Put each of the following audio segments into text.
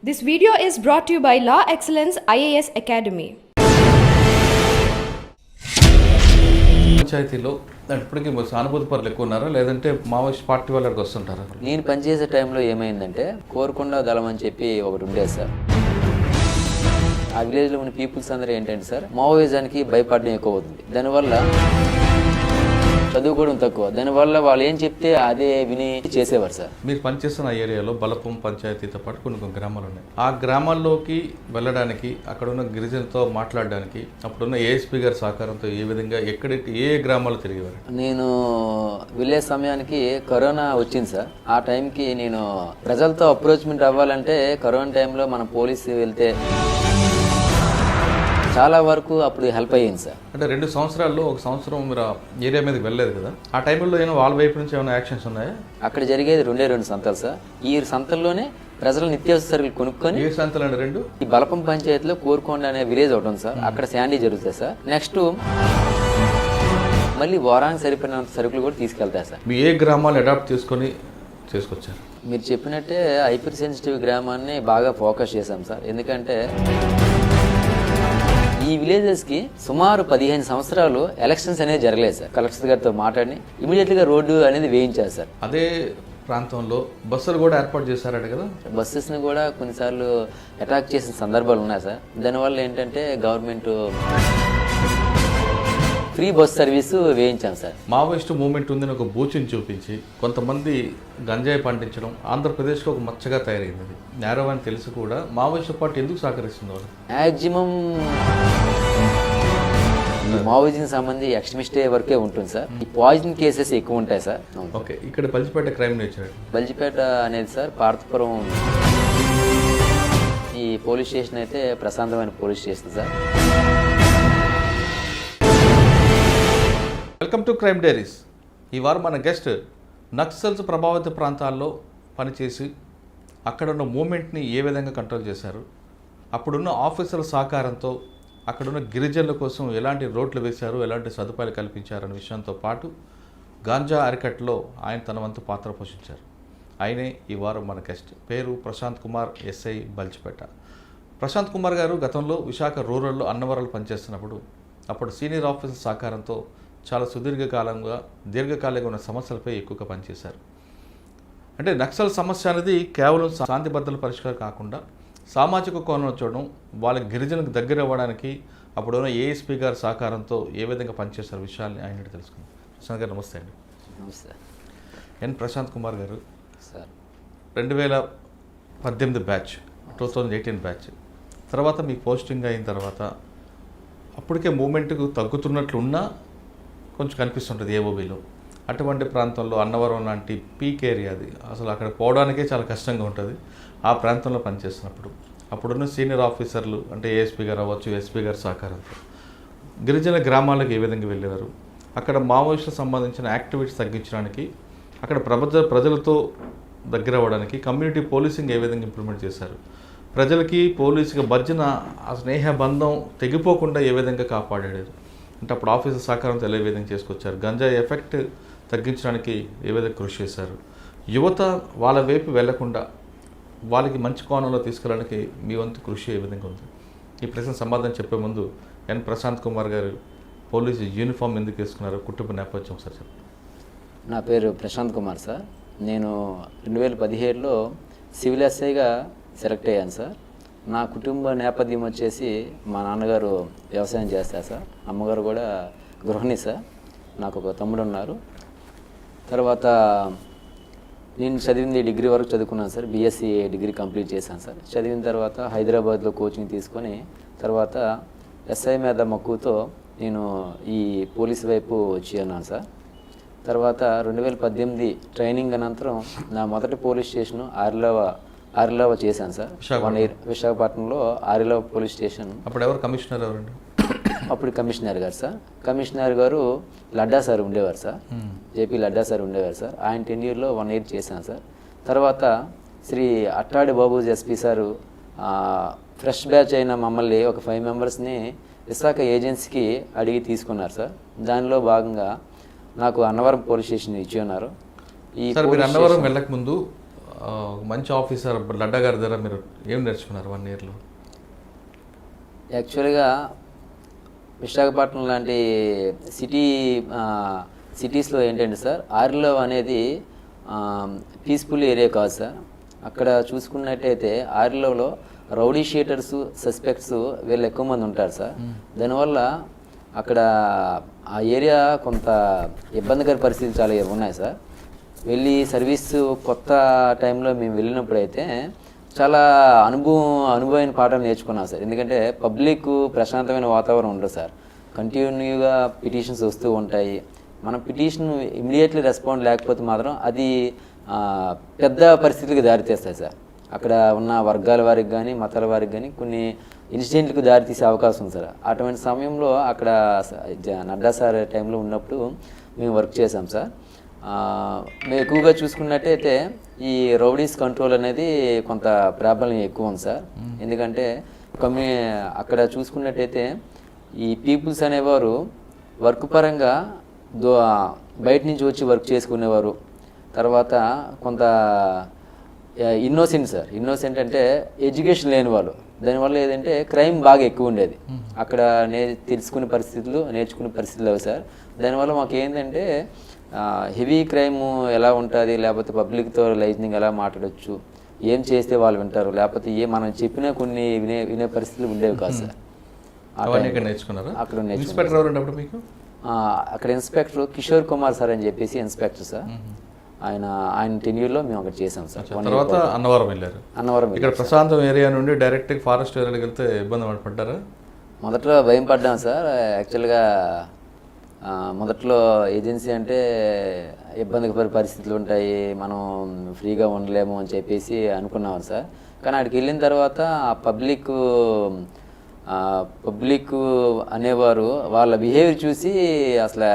This video is brought to you by Law Excellence IAS Academy. పంచాయతీలో ఇప్పటికీ సానుభూతి పరులు ఎక్కువ ఉన్నారా లేదంటే మావోయిస్ట్ పార్టీ వాళ్ళకి వస్తుంటారా? నేను పనిచేసే టైంలో ఏమైందంటే కోరుకొండ దళం అని చెప్పి ఒకటి ఉండేది సార్. ఆ విలేజ్లో ఉన్న పీపుల్స్ అందరూ ఏంటంటే సార్ మావోయిజానికి భయపడడం ఎక్కువ అవుతుంది. దానివల్ల చదువుకోవడం తక్కువ. దానివల్ల వాళ్ళు ఏం చెప్తే అదే విని చేసేవారు సార్. మీరు పనిచేస్తున్న ఏరియాలో బలపం పంచాయతీతో పాటు కొన్ని గ్రామాలు ఉన్నాయి. ఆ గ్రామాల్లోకి వెళ్ళడానికి అక్కడ ఉన్న గిరిజనతో మాట్లాడడానికి అప్పుడున్న ఏఎస్పీ గారి సహకారంతో ఏ విధంగా ఏ గ్రామాల్లో తిరిగేవారు? నేను వెళ్ళే సమయానికి కరోనా వచ్చింది సార్. ఆ టైంకి నేను ప్రజలతో అప్రోచ్మెంట్ అవ్వాలంటే కరోనా టైంలో మన పోలీసు వెళ్తే చాలా వరకు అప్పుడు హెల్ప్ అయ్యింది సార్. అంటే 2 సంవత్సరాల్లో 1 సంవత్సరం మీరు ఏరియా మీదకి వెళ్ళలేదు కదా, ఆ టైంలో ఏమైనా వాళ్ళ వైపు నుంచి ఏమైనా యాక్షన్స్ ఉన్నాయా? అక్కడ జరిగేది 2 సంతలు సార్. ఈ సంతల్లోనే ప్రజలు నిత్యావసర సరుకులు కొనుక్కొని. ఏ సంతలు అండి? 2 ఈ బలపం పంచాయతీలో కోరుకొండ అనే విలేజ్ ఒకటి ఉంది సార్. అక్కడ శాండీ జరుగుతుంది సార్. నెక్స్ట్ మళ్ళీ వారానికి సరిపడినంత సరుకులు కూడా తీసుకెళ్తాయి సార్. మీ ఏ గ్రామాలు అడాప్ట్ చేసుకొచ్చారు? మీరు చెప్పినట్టే హైపర్ సెన్సిటివ్ గ్రామాన్ని బాగా ఫోకస్ చేశాం సార్. ఎందుకంటే ఈ విలేజెస్కి సుమారు 15 సంవత్సరాలు ఎలక్షన్స్ అనేది జరగలేదు సార్. కలెక్టర్ గారితో మాట్లాడి ఇమీడియట్గా రోడ్డు అనేది వేయించారు సార్. అదే ప్రాంతంలో బస్సులు కూడా ఏర్పాటు చేశారట కదా? బస్సెస్ని కూడా కొన్నిసార్లు అటాక్ చేసిన సందర్భాలు ఉన్నాయి సార్. దానివల్ల ఏంటంటే గవర్నమెంట్ ఫ్రీ బస్ సర్వీసు వేయించాం సార్. మావోయిస్టు మూవ్మెంట్ ఉందని ఒక బూచిని చూపించి కొంతమంది గంజాయి పండించడం ఆంధ్రప్రదేశ్లో ఒక మచ్చగా తయారైంది. నేరం అని తెలిసి కూడా మావోయిస్టు పార్టీ ఎందుకు సహకరిస్తుంది? వాళ్ళు మ్యాక్సిమం మావోయిజం సంబంధించి ఎక్స్ట్రీమిస్టే వరకే ఉంటుంది సార్. ఈ పాయిజన్ కేసెస్ ఎక్కువ ఉంటాయి సార్. ఓకే, ఇక్కడ బల్జిపేట క్రైమ్ నేచర్. బల్జిపేట అనేది సార్ పార్థపురం ఈ పోలీస్ స్టేషన్ అయితే ప్రశాంతమైన police station sir. Welcome to crime diaries. ఈ వారం మన గెస్ట్ నక్సల్స్ ప్రభావిత ప్రాంతాల్లో పనిచేసి అక్కడున్న మూమెంట్ని ఏ విధంగా కంట్రోల్ చేశారు, అప్పుడున్న ఆఫీసర్ల సహకారంతో అక్కడున్న గిరిజనుల కోసం ఎలాంటి రోడ్లు వేశారు, ఎలాంటి సదుపాయాలు కల్పించారు అనే విషయంతో పాటు గాంజా అరికట్లో ఆయన తన వంతు పాత్ర పోషించారు. ఆయనే ఈ వారం మన గెస్ట్. పేరు ప్రశాంత్ కుమార్, ఎస్ఐ, బల్జిపేట. ప్రశాంత్ కుమార్ గారు గతంలో విశాఖ రూరల్లో అన్నవరాలు పనిచేస్తున్నప్పుడు అప్పుడు సీనియర్ ఆఫీసర్ సహకారంతో చాలా దీర్ఘకాలంగా ఉన్న సమస్యలపై ఎక్కువగా పనిచేశారు. అంటే నక్సల్ సమస్య అనేది కేవలం శాంతి భద్రతల పరిష్కారం కాకుండా సామాజిక కోణంలో చూడడం, వాళ్ళకి గిరిజనులకు దగ్గర అవ్వడానికి అప్పుడున్న ఏఎస్పీ గారి సహకారంతో ఏ విధంగా పనిచేశారు విషయాన్ని ఆయన తెలుసుకుందాం. ప్రశాంత్ గారు నమస్తే అండి. నమస్తే. ఎన్ ప్రశాంత్ కుమార్ గారు సార్ 2018 బ్యాచ్, 2018 బ్యాచ్ తర్వాత మీకు పోస్టింగ్ అయిన తర్వాత అప్పటికే మూమెంట్కు తగ్గుతున్నట్లున్నా కొంచెం కనిపిస్తుంటుంది ఏఓబీలో. అటువంటి ప్రాంతంలో అన్నవరం లాంటి పీక్ ఏరియా, అది అసలు అక్కడ పోవడానికే చాలా కష్టంగా ఉంటుంది. ఆ ప్రాంతంలో పనిచేస్తున్నప్పుడు అప్పుడున్న సీనియర్ ఆఫీసర్లు అంటే ఏఎస్పీ గారు అవ్వచ్చు, ఎస్పీ గారి సహకారంతో గిరిజన గ్రామాలకు ఏ విధంగా వెళ్ళేవారు, అక్కడ మావోయిస్టులకు సంబంధించిన యాక్టివిటీస్ తగ్గించడానికి, అక్కడ ప్రజలతో దగ్గర అవ్వడానికి కమ్యూనిటీ పోలీసింగ్ ఏ విధంగా ఇంప్లిమెంట్ చేశారు, ప్రజలకి పోలీసుకి మధ్యన ఆ స్నేహ బంధం తెగిపోకుండా ఏ విధంగా కాపాడారు, అంటే అప్పుడు ఆఫీసర్ సహకారంతో ఏ విధంగా చేసుకొచ్చారు, గంజాయి ఎఫెక్ట్ తగ్గించడానికి ఏ విధంగా కృషి చేశారు, యువత వాళ్ళ వైపు వెళ్లకుండా వాళ్ళకి మంచి కోణంలో తీసుకెళ్ళడానికి మీ వంతు కృషి ఏ విధంగా ఉంది? ఈ ప్రశ్న సమాధానం చెప్పే ముందు ఎన్ ప్రశాంత్ కుమార్ గారు పోలీసు యూనిఫామ్ ఎందుకు వేసుకున్నారు, కుటుంబ నేపథ్యం సార్ చెప్పండి. నా పేరు ప్రశాంత్ కుమార్ సార్. నేను 2017లో సివిల్ ఎస్ఐగా సెలెక్ట్ అయ్యాను సార్. నా కుటుంబ నేపథ్యం వచ్చేసి మా నాన్నగారు వ్యవసాయం చేస్తారు సార్, అమ్మగారు కూడా గృహిణి సార్. నాకు ఒక తమ్ముడు ఉన్నారు. తర్వాత నేను చదివింది డిగ్రీ వరకు చదువుకున్నాను సార్. బీఎస్సీ డిగ్రీ కంప్లీట్ చేశాను సార్. చదివిన తర్వాత హైదరాబాద్లో కోచింగ్ తీసుకొని తర్వాత ఎస్ఐ మీద మక్కువతో నేను ఈ పోలీస్ వైపు వచ్చి ఉన్నాను సార్. తర్వాత 2018 ట్రైనింగ్ అనంతరం నా మొదటి పోలీస్ స్టేషను ఆరిలవ చేశాను సార్. 1 year విశాఖపట్నంలో ఆరిలవ పోలీస్ స్టేషన్. అప్పుడు ఎవరు కమిషనర్ ఎవరండి? అప్పుడు కమిషనర్ గారు సార్. కమిషనర్ గారు లడ్డా సార్ ఉండేవారు సార్, జేపీ లడ్డా సార్ ఉండేవారు సార్. ఆయన టెన్యూర్లో 1 year చేశాను సార్. తర్వాత Shri Attadi Babuji SP sir fresh batch అయిన మమ్మల్ని ఒక 5 మెంబర్స్ని విశాఖ ఏజెన్సీకి అడిగి తీసుకున్నారు సార్. దానిలో భాగంగా నాకు అన్నవరం పోలీస్ స్టేషన్ ఇచ్చి ఉన్నారు. అన్నవరం వెళ్ళక ముందు మంచి ఆఫీసర్ లడ్డా గారి దగ్గర మీరు ఏం నేర్చుకున్నారు 1 ఇయర్లో? యాక్చువల్గా విశాఖపట్నం లాంటి సిటీస్లో ఏంటంటే సార్, ఆర్లో అనేది పీస్ఫుల్ ఏరియా కాదు సార్. అక్కడ చూసుకున్నట్టయితే ఆర్లోలో రౌడీ షీటర్స్, సస్పెక్ట్స్ వీళ్ళు ఎక్కువ మంది ఉంటారు సార్. దానివల్ల అక్కడ ఆ ఏరియా కొంత ఇబ్బందికర పరిస్థితులు చాలా ఉన్నాయి సార్. వెళ్ళి సర్వీస్ కొత్త టైంలో మేము వెళ్ళినప్పుడు అయితే చాలా అనుభవమైన పాఠం నేర్చుకున్నాం సార్. ఎందుకంటే పబ్లిక్ ప్రశాంతమైన వాతావరణం ఉండదు సార్. కంటిన్యూగా పిటిషన్స్ వస్తూ ఉంటాయి. మనం పిటిషన్ ఇమీడియట్లీ రెస్పాండ్ లేకపోతే మాత్రం అది పెద్ద పరిస్థితులకు దారితీస్తాయి సార్. అక్కడ ఉన్న వర్గాల వారికి కానీ మతాల వారికి కానీ కొన్ని ఇన్సిడెంట్లకు దారితీసే అవకాశం ఉంది సార్. అటువంటి సమయంలో అక్కడ నడ్డా సార్ టైంలో ఉన్నప్పుడు మేము వర్క్ చేసాం సార్. మేము ఎక్కువగా చూసుకున్నట్టయితే ఈ రౌడీస్ కంట్రోల్ అనేది కొంత ప్రాబ్లం ఎక్కువ ఉంది సార్. ఎందుకంటే అక్కడ చూసుకున్నట్టయితే ఈ పీపుల్స్ అనేవారు వర్క్ పరంగా బయట నుంచి వచ్చి వర్క్ చేసుకునేవారు. తర్వాత కొంత ఇన్నోసెంట్ సార్. ఇన్నోసెంట్ అంటే ఎడ్యుకేషన్ లేని వాళ్ళు. దానివల్ల ఏదంటే క్రైమ్ బాగా ఎక్కువ ఉండేది అక్కడ. తెలుసుకునే పరిస్థితులు, నేర్చుకునే పరిస్థితులు అవి సార్. దానివల్ల మాకు ఏంటంటే హెవీ క్రైమ్ ఎలా ఉంటుంది, లేకపోతే పబ్లిక్తో లైజనింగ్ ఎలా మాట్లాడచ్చు, ఏం చేస్తే వాళ్ళు వింటారు, లేకపోతే మనం చెప్పినా కొన్ని వినే పరిస్థితులు ఉండేవి కాదు సార్. అక్కడ అక్కడ ఇన్స్పెక్టర్ కిషోర్ కుమార్ సార్ అని చెప్పేసి ఇన్స్పెక్టర్ సార్. ఆయన టెన్యూర్లో మేము అక్కడ చేసాం సార్. తర్వాత అన్నవరం వెళ్ళారు. అన్నవరం ఇక్కడ ప్రశాంతం ఏరియా నుండి డైరెక్ట్ ఫారెస్ట్ ఏరియాకి వెళ్తే ఇబ్బంది పడ్డారా? మొదట్లో భయం పడ్డాం సార్. యాక్చువల్గా మొదట్లో ఏజెన్సీ అంటే ఇబ్బందికర పరిస్థితులు ఉంటాయి, మనం ఫ్రీగా ఉండలేము అని చెప్పేసి అనుకున్నాం సార్. కానీ అక్కడికి వెళ్ళిన తర్వాత ఆ పబ్లిక్ అనేవారు వాళ్ళ బిహేవియర్ చూసి అసలు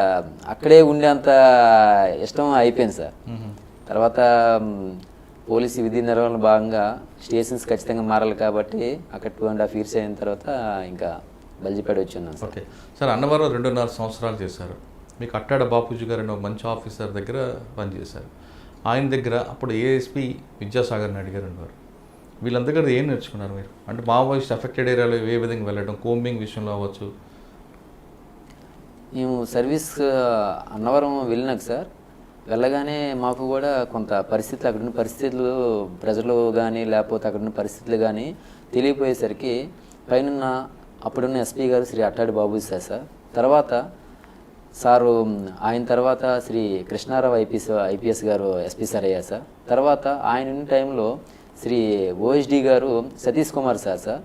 అక్కడే ఉండేంత ఇష్టం అయిపోయింది సార్. తర్వాత పోలీసు విధి నిర్వహణ భాగంగా స్టేషన్స్ ఖచ్చితంగా మారాలి కాబట్టి అక్కడ 2.5 years అయిన తర్వాత ఇంకా బల్జిపేట వచ్చున్నాను సార్. ఓకే సార్, అన్నవరం 2.5 సంవత్సరాలు చేశారు. మీకు అట్టాడ బాపూజీ గారు ఒక మంచి ఆఫీసర్ దగ్గర పనిచేశారు. ఆయన దగ్గర అప్పుడు ఏఎస్పీ విద్యాసాగర్ నాయుడు గారు ఉన్నారు. వీళ్ళందరి దగ్గర ఏం నేర్చుకున్నారు మీరు? అంటే మావోయిస్ట్ అఫెక్టెడ్ ఏరియాలో ఏ విధంగా వెళ్ళడం, కోంబింగ్ విషయంలో అవ్వచ్చు. మేము సర్వీస్ అన్నవరం వెళ్ళినాక సార్, వెళ్ళగానే మాకు కూడా కొంత పరిస్థితులు, అక్కడున్న పరిస్థితులు ప్రజలు కానీ లేకపోతే అక్కడున్న పరిస్థితులు కానీ తెలియపోయేసరికి పైన అప్పుడున్న ఎస్పీ గారు శ్రీ అట్టాడి బాబూజీ సార్, తర్వాత ఆయన తర్వాత శ్రీ కృష్ణారావు ఐపీఎస్ గారు ఎస్పీ సార్ అయ్యారు సార్. తర్వాత ఆయన ఉన్న టైంలో శ్రీ ఓఎస్డి గారు సతీష్ కుమార్ సార్.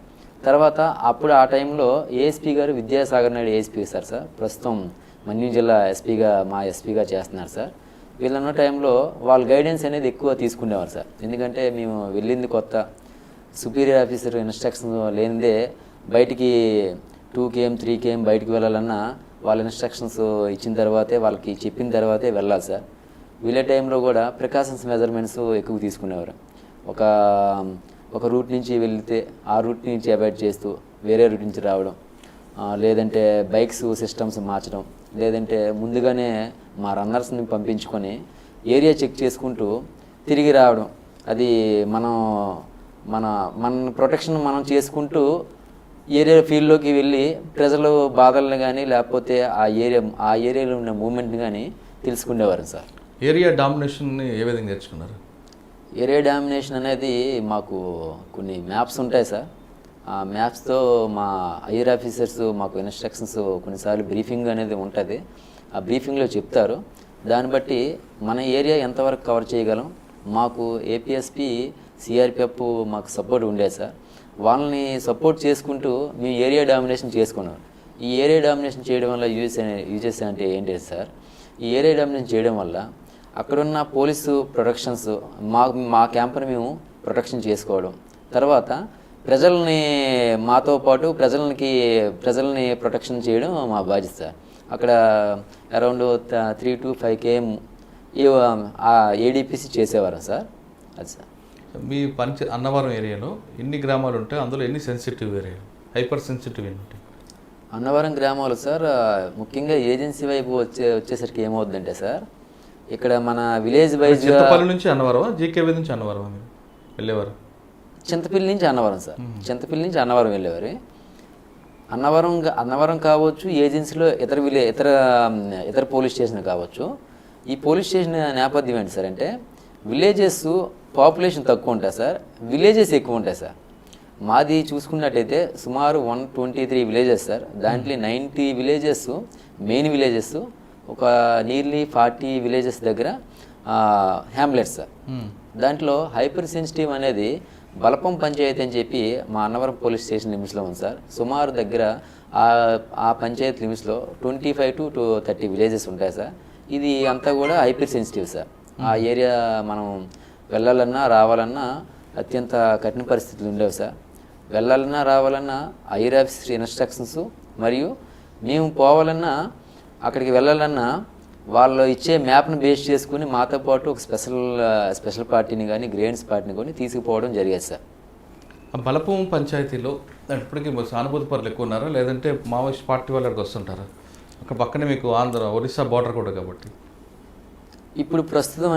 తర్వాత అప్పుడు ఆ టైంలో ఏఎస్పీ గారు విద్యాసాగర్ నాయుడు ఏఎస్పీ సార్. ప్రస్తుతం మన్యం జిల్లా మా ఎస్పీగా చేస్తున్నారు సార్. వీళ్ళన్న టైంలో వాళ్ళ గైడెన్స్ అనేది ఎక్కువ తీసుకునేవారు సార్. ఎందుకంటే మేము వెళ్ళింది కొత్త, సుపీరియర్ ఆఫీసర్ ఇన్స్ట్రక్షన్ లేనిదే బయటికి 2 km 3 km బయటికి వెళ్ళాలన్నా వాళ్ళ ఇన్స్ట్రక్షన్స్ ఇచ్చిన తర్వాతే, వాళ్ళకి చెప్పిన తర్వాతే వెళ్ళాలి సార్. వెళ్ళే టైంలో కూడా ప్రికాషన్స్ మెజర్మెంట్స్ ఎక్కువ తీసుకునేవారు. ఒక రూట్ నుంచి వెళ్తే ఆ రూట్ నుంచి అవాయిడ్ చేస్తూ వేరే రూట్ నుంచి రావడం, లేదంటే బైక్స్ సిస్టమ్స్ మార్చడం, లేదంటే ముందుగానే మా రన్నర్స్ని పంపించుకొని ఏరియా చెక్ చేసుకుంటూ తిరిగి రావడం. అది మన ప్రొటెక్షన్ మనం చేసుకుంటూ ఏరియా ఫీల్డ్లోకి వెళ్ళి ప్రజలు బాధలను కానీ లేకపోతే ఆ ఏరియాలో ఉన్న మూమెంట్ని కానీ తెలుసుకునేవారు సార్. ఏరియా డామినేషన్ని ఏ విధంగా నేర్చుకున్నారు? ఏరియా డామినేషన్ అనేది మాకు కొన్ని మ్యాప్స్ ఉంటాయి సార్. ఆ మ్యాప్స్తో మా హైయర్ ఆఫీసర్స్ మాకు ఇన్స్ట్రక్షన్స్ కొన్నిసార్లు బ్రీఫింగ్ అనేది ఉంటుంది. ఆ బ్రీఫింగ్లో చెప్తారు. దాన్ని బట్టి మన ఏరియా ఎంతవరకు కవర్ చేయగలం, మాకు ఏపీఎస్పీ సిఆర్పిఎఫ్ మాకు సపోర్ట్ ఉండేది సార్. వాళ్ళని సపోర్ట్ చేసుకుంటూ మేము ఏరియా డామినేషన్ చేసుకున్నాం. ఈ ఏరియా డామినేషన్ చేయడం వల్ల యూజెస్ అంటే ఏంటి సార్? ఈ ఏరియా డామినేషన్ చేయడం వల్ల అక్కడున్న పోలీసు ప్రొటెక్షన్స్ మా క్యాంప్ని మేము ప్రొటెక్షన్ చేసుకోవడం, తర్వాత మాతో పాటు ప్రజల్ని ప్రొటెక్షన్ చేయడం మా బాధ్యత సార్. అక్కడ అరౌండ్ 3 to 5 km ఏడిపిసి చేసేవారు సార్. అది సార్. మీ అన్నవరం ఏరియాలో ఎన్ని గ్రామాలు ఉంటాయి? అందులో ఎన్ని సెన్సిటివ్ ఏరియాలు, హైపర్ సెన్సిటివ్ ఉంటాయి? అన్నవరం గ్రామాలు సార్ ముఖ్యంగా ఏజెన్సీ వైపు వచ్చేసరికి ఏమవుతుందంటే సార్, ఇక్కడ మన విలేజ్ వైజ్ చింతపల్లి నుంచి అన్నవరం, జీకేవి నుంచి అన్నవరం మీరు వెళ్ళేవారు? చింతపల్లి నుంచి అన్నవరం సార్, చింతపల్లి నుంచి అన్నవరం వెళ్ళేవారు. అన్నవరం కావచ్చు, ఏజెన్సీలో ఇతర పోలీస్ స్టేషన్ కావచ్చు. ఈ పోలీస్ స్టేషన్ నేపథ్యం ఏంటి సార్ అంటే, విలేజెస్ పాపులేషన్ తక్కువ ఉంటాయి సార్, విలేజెస్ ఎక్కువ ఉంటాయి సార్. మాది చూసుకున్నట్టయితే సుమారు 123 విలేజెస్ సార్. దాంట్లో 90 విలేజెస్ మెయిన్ విలేజెస్, ఒక నియర్లీ 40 విలేజెస్ దగ్గర హ్యామ్లెట్స్ సార్. దాంట్లో హైపర్ సెన్సిటివ్ అనేది బలపం పంచాయతీ అని చెప్పి మా అన్నవరం పోలీస్ స్టేషన్ లిమిట్స్లో ఉంది సార్. సుమారు దగ్గర ఆ పంచాయతీ లిమిట్స్లో 25 to 30 విలేజెస్ ఉంటాయి సార్. ఇది అంతా కూడా హైపర్ సెన్సిటివ్ సార్. ఆ ఏరియా మనం వెళ్ళాలన్నా రావాలన్నా అత్యంత కఠిన పరిస్థితులు ఉండేవి సార్. వెళ్ళాలన్నా రావాలన్నా హైయర్ ఆఫీసర్ ఇన్స్ట్రక్షన్స్, మరియు మేము పోవాలన్నా అక్కడికి వెళ్ళాలన్నా వాళ్ళు ఇచ్చే మ్యాప్ను బేస్ చేసుకుని మాతో పాటు ఒక స్పెషల్ పార్టీని కానీ గ్రేడ్స్ పార్టీని కానీ తీసుకుపోవడం జరిగేది సార్. బలపం పంచాయతీలో ఇప్పటికీ సానుభూతి పరులు ఎక్కువ ఉన్నారా, లేదంటే మావోయిస్ట్ పార్టీ వాళ్ళు అక్కడికి వస్తుంటారా? ఒక పక్కనే మీకు ఒరిస్సా బార్డర్ కూడా కాబట్టి. ఇప్పుడు ప్రస్తుతం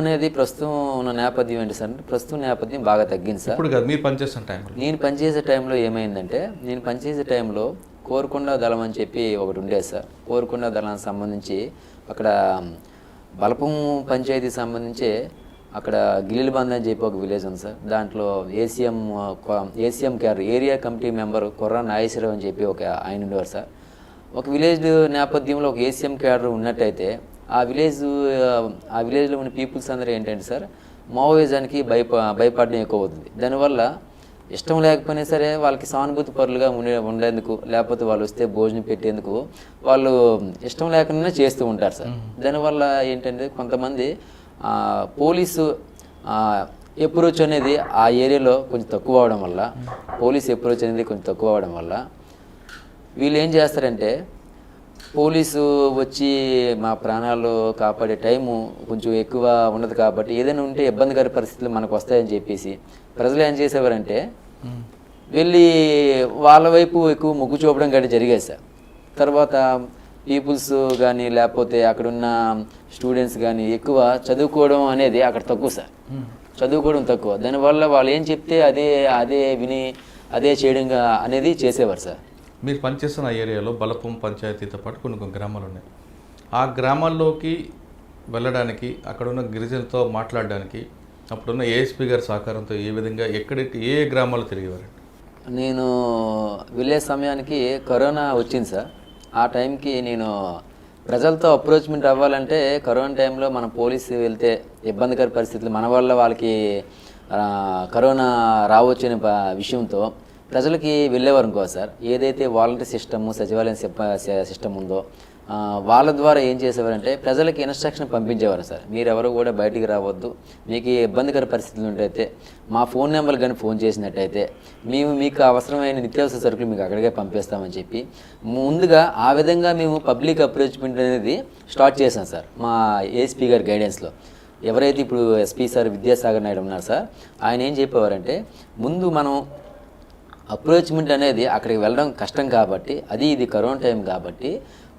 ఉన్న నేపథ్యం ఏంటి సార్ అంటే, ప్రస్తుతం నేపథ్యం బాగా తగ్గింది సార్. ఇప్పుడు కాదు, మీరు పనిచేస్తున్న టైంలో. నేను పనిచేసే టైంలో ఏమైందంటే, నేను పనిచేసే టైంలో కోరుకొండ దళం అని చెప్పి ఒకటి ఉండేది సార్. కోరుకొండ దళానికి సంబంధించి అక్కడ బలపం పంచాయతీకి సంబంధించి అక్కడ గిలిలిబంద్ అని చెప్పి ఒక విలేజ్ ఉంది సార్. దాంట్లో ACM cadre area committee member Korra Nageswararao అని చెప్పి ఒక ఆయన ఉండేవారు సార్. ఒక విలేజ్ నేపథ్యంలో ఒక ఏసీఎం క్యాడర్ ఉన్నట్టయితే ఆ విలేజ్లో ఉన్న పీపుల్స్ అందరూ ఏంటంటే సార్, మావోయిజానికి భయపడడం ఎక్కువ అవుతుంది. దానివల్ల ఇష్టం లేకపోయినా సరే వాళ్ళకి సానుభూతి పరులుగా ఉండేందుకు, లేకపోతే వాళ్ళు వస్తే భోజనం పెట్టేందుకు వాళ్ళు ఇష్టం లేకుండా చేస్తూ ఉంటారు సార్. దానివల్ల ఏంటంటే కొంతమంది పోలీసు అప్రోచ్ అనేది ఆ ఏరియాలో కొంచెం తక్కువ అవడం వల్ల, వీళ్ళు ఏం చేస్తారంటే, పోలీసు వచ్చి మా ప్రాణాలు కాపాడే టైము కొంచెం ఎక్కువ ఉండదు కాబట్టి ఏదైనా ఉంటే ఇబ్బందికర పరిస్థితులు మనకు వస్తాయని చెప్పేసి ప్రజలు ఏం చేసేవారంటే వెళ్ళి వాళ్ళ వైపు ఎక్కువ మొగ్గు చూపడం కానీ జరిగేది సార్. తర్వాత పీపుల్స్ కానీ లేకపోతే అక్కడున్న స్టూడెంట్స్ కానీ ఎక్కువ చదువుకోవడం అనేది అక్కడ తక్కువ సార్. చదువుకోవడం తక్కువ. దానివల్ల వాళ్ళు ఏం చెప్తే అదే విని అదే చేయడం అనేది చేసేవారు సార్. మీరు పనిచేస్తున్న ఏరియాలో బలపం పంచాయతీతో పాటు కొన్ని గ్రామాలు ఉన్నాయి. ఆ గ్రామాల్లోకి వెళ్ళడానికి, అక్కడున్న గిరిజనులతో మాట్లాడడానికి అప్పుడున్న ఏఎస్పీ గారి సహకారంతో ఏ విధంగా ఏ గ్రామాల్లో తిరిగేవారండి? నేను వెళ్ళే సమయానికి కరోనా వచ్చింది సార్. ఆ టైంకి నేను ప్రజలతో అప్రోచ్మెంట్ అవ్వాలంటే కరోనా టైంలో మన పోలీసు వెళ్తే ఇబ్బందికర పరిస్థితులు మన వల్ల వాళ్ళకి కరోనా రావచ్చనే విషయంతో ప్రజలకి వెళ్ళేవారు అనుకో సార్. ఏదైతే వాలంటీర్ సిస్టము, సచివాలయం సిస్టమ్ ఉందో వాళ్ళ ద్వారా ఏం చేసేవారంటే ప్రజలకి ఇన్స్ట్రక్షన్ పంపించేవారు సార్. మీరెవరు కూడా బయటికి రావద్దు, మీకు ఇబ్బందికర పరిస్థితులు ఉంటైతే మా ఫోన్ నెంబర్ కానీ ఫోన్ చేసినట్టయితే మేము మీకు అవసరమైన నిత్యావసర సరుకులు మీకు అక్కడికే పంపిస్తామని చెప్పి ముందుగా ఆ విధంగా మేము పబ్లిక్ అప్రోచ్మెంట్ అనేది స్టార్ట్ చేసాం సార్. మా ఏఎస్పీ గారి గైడెన్స్లో ఎవరైతే ఇప్పుడు ఎస్పీ సార్ విద్యాసాగర్ నాయుడు ఉన్నారు సార్, ఆయన ఏం చెప్పేవారంటే, ముందు మనం అప్రోచ్మెంట్ అనేది అక్కడికి వెళ్ళడం కష్టం కాబట్టి, ఇది కరోనా టైం కాబట్టి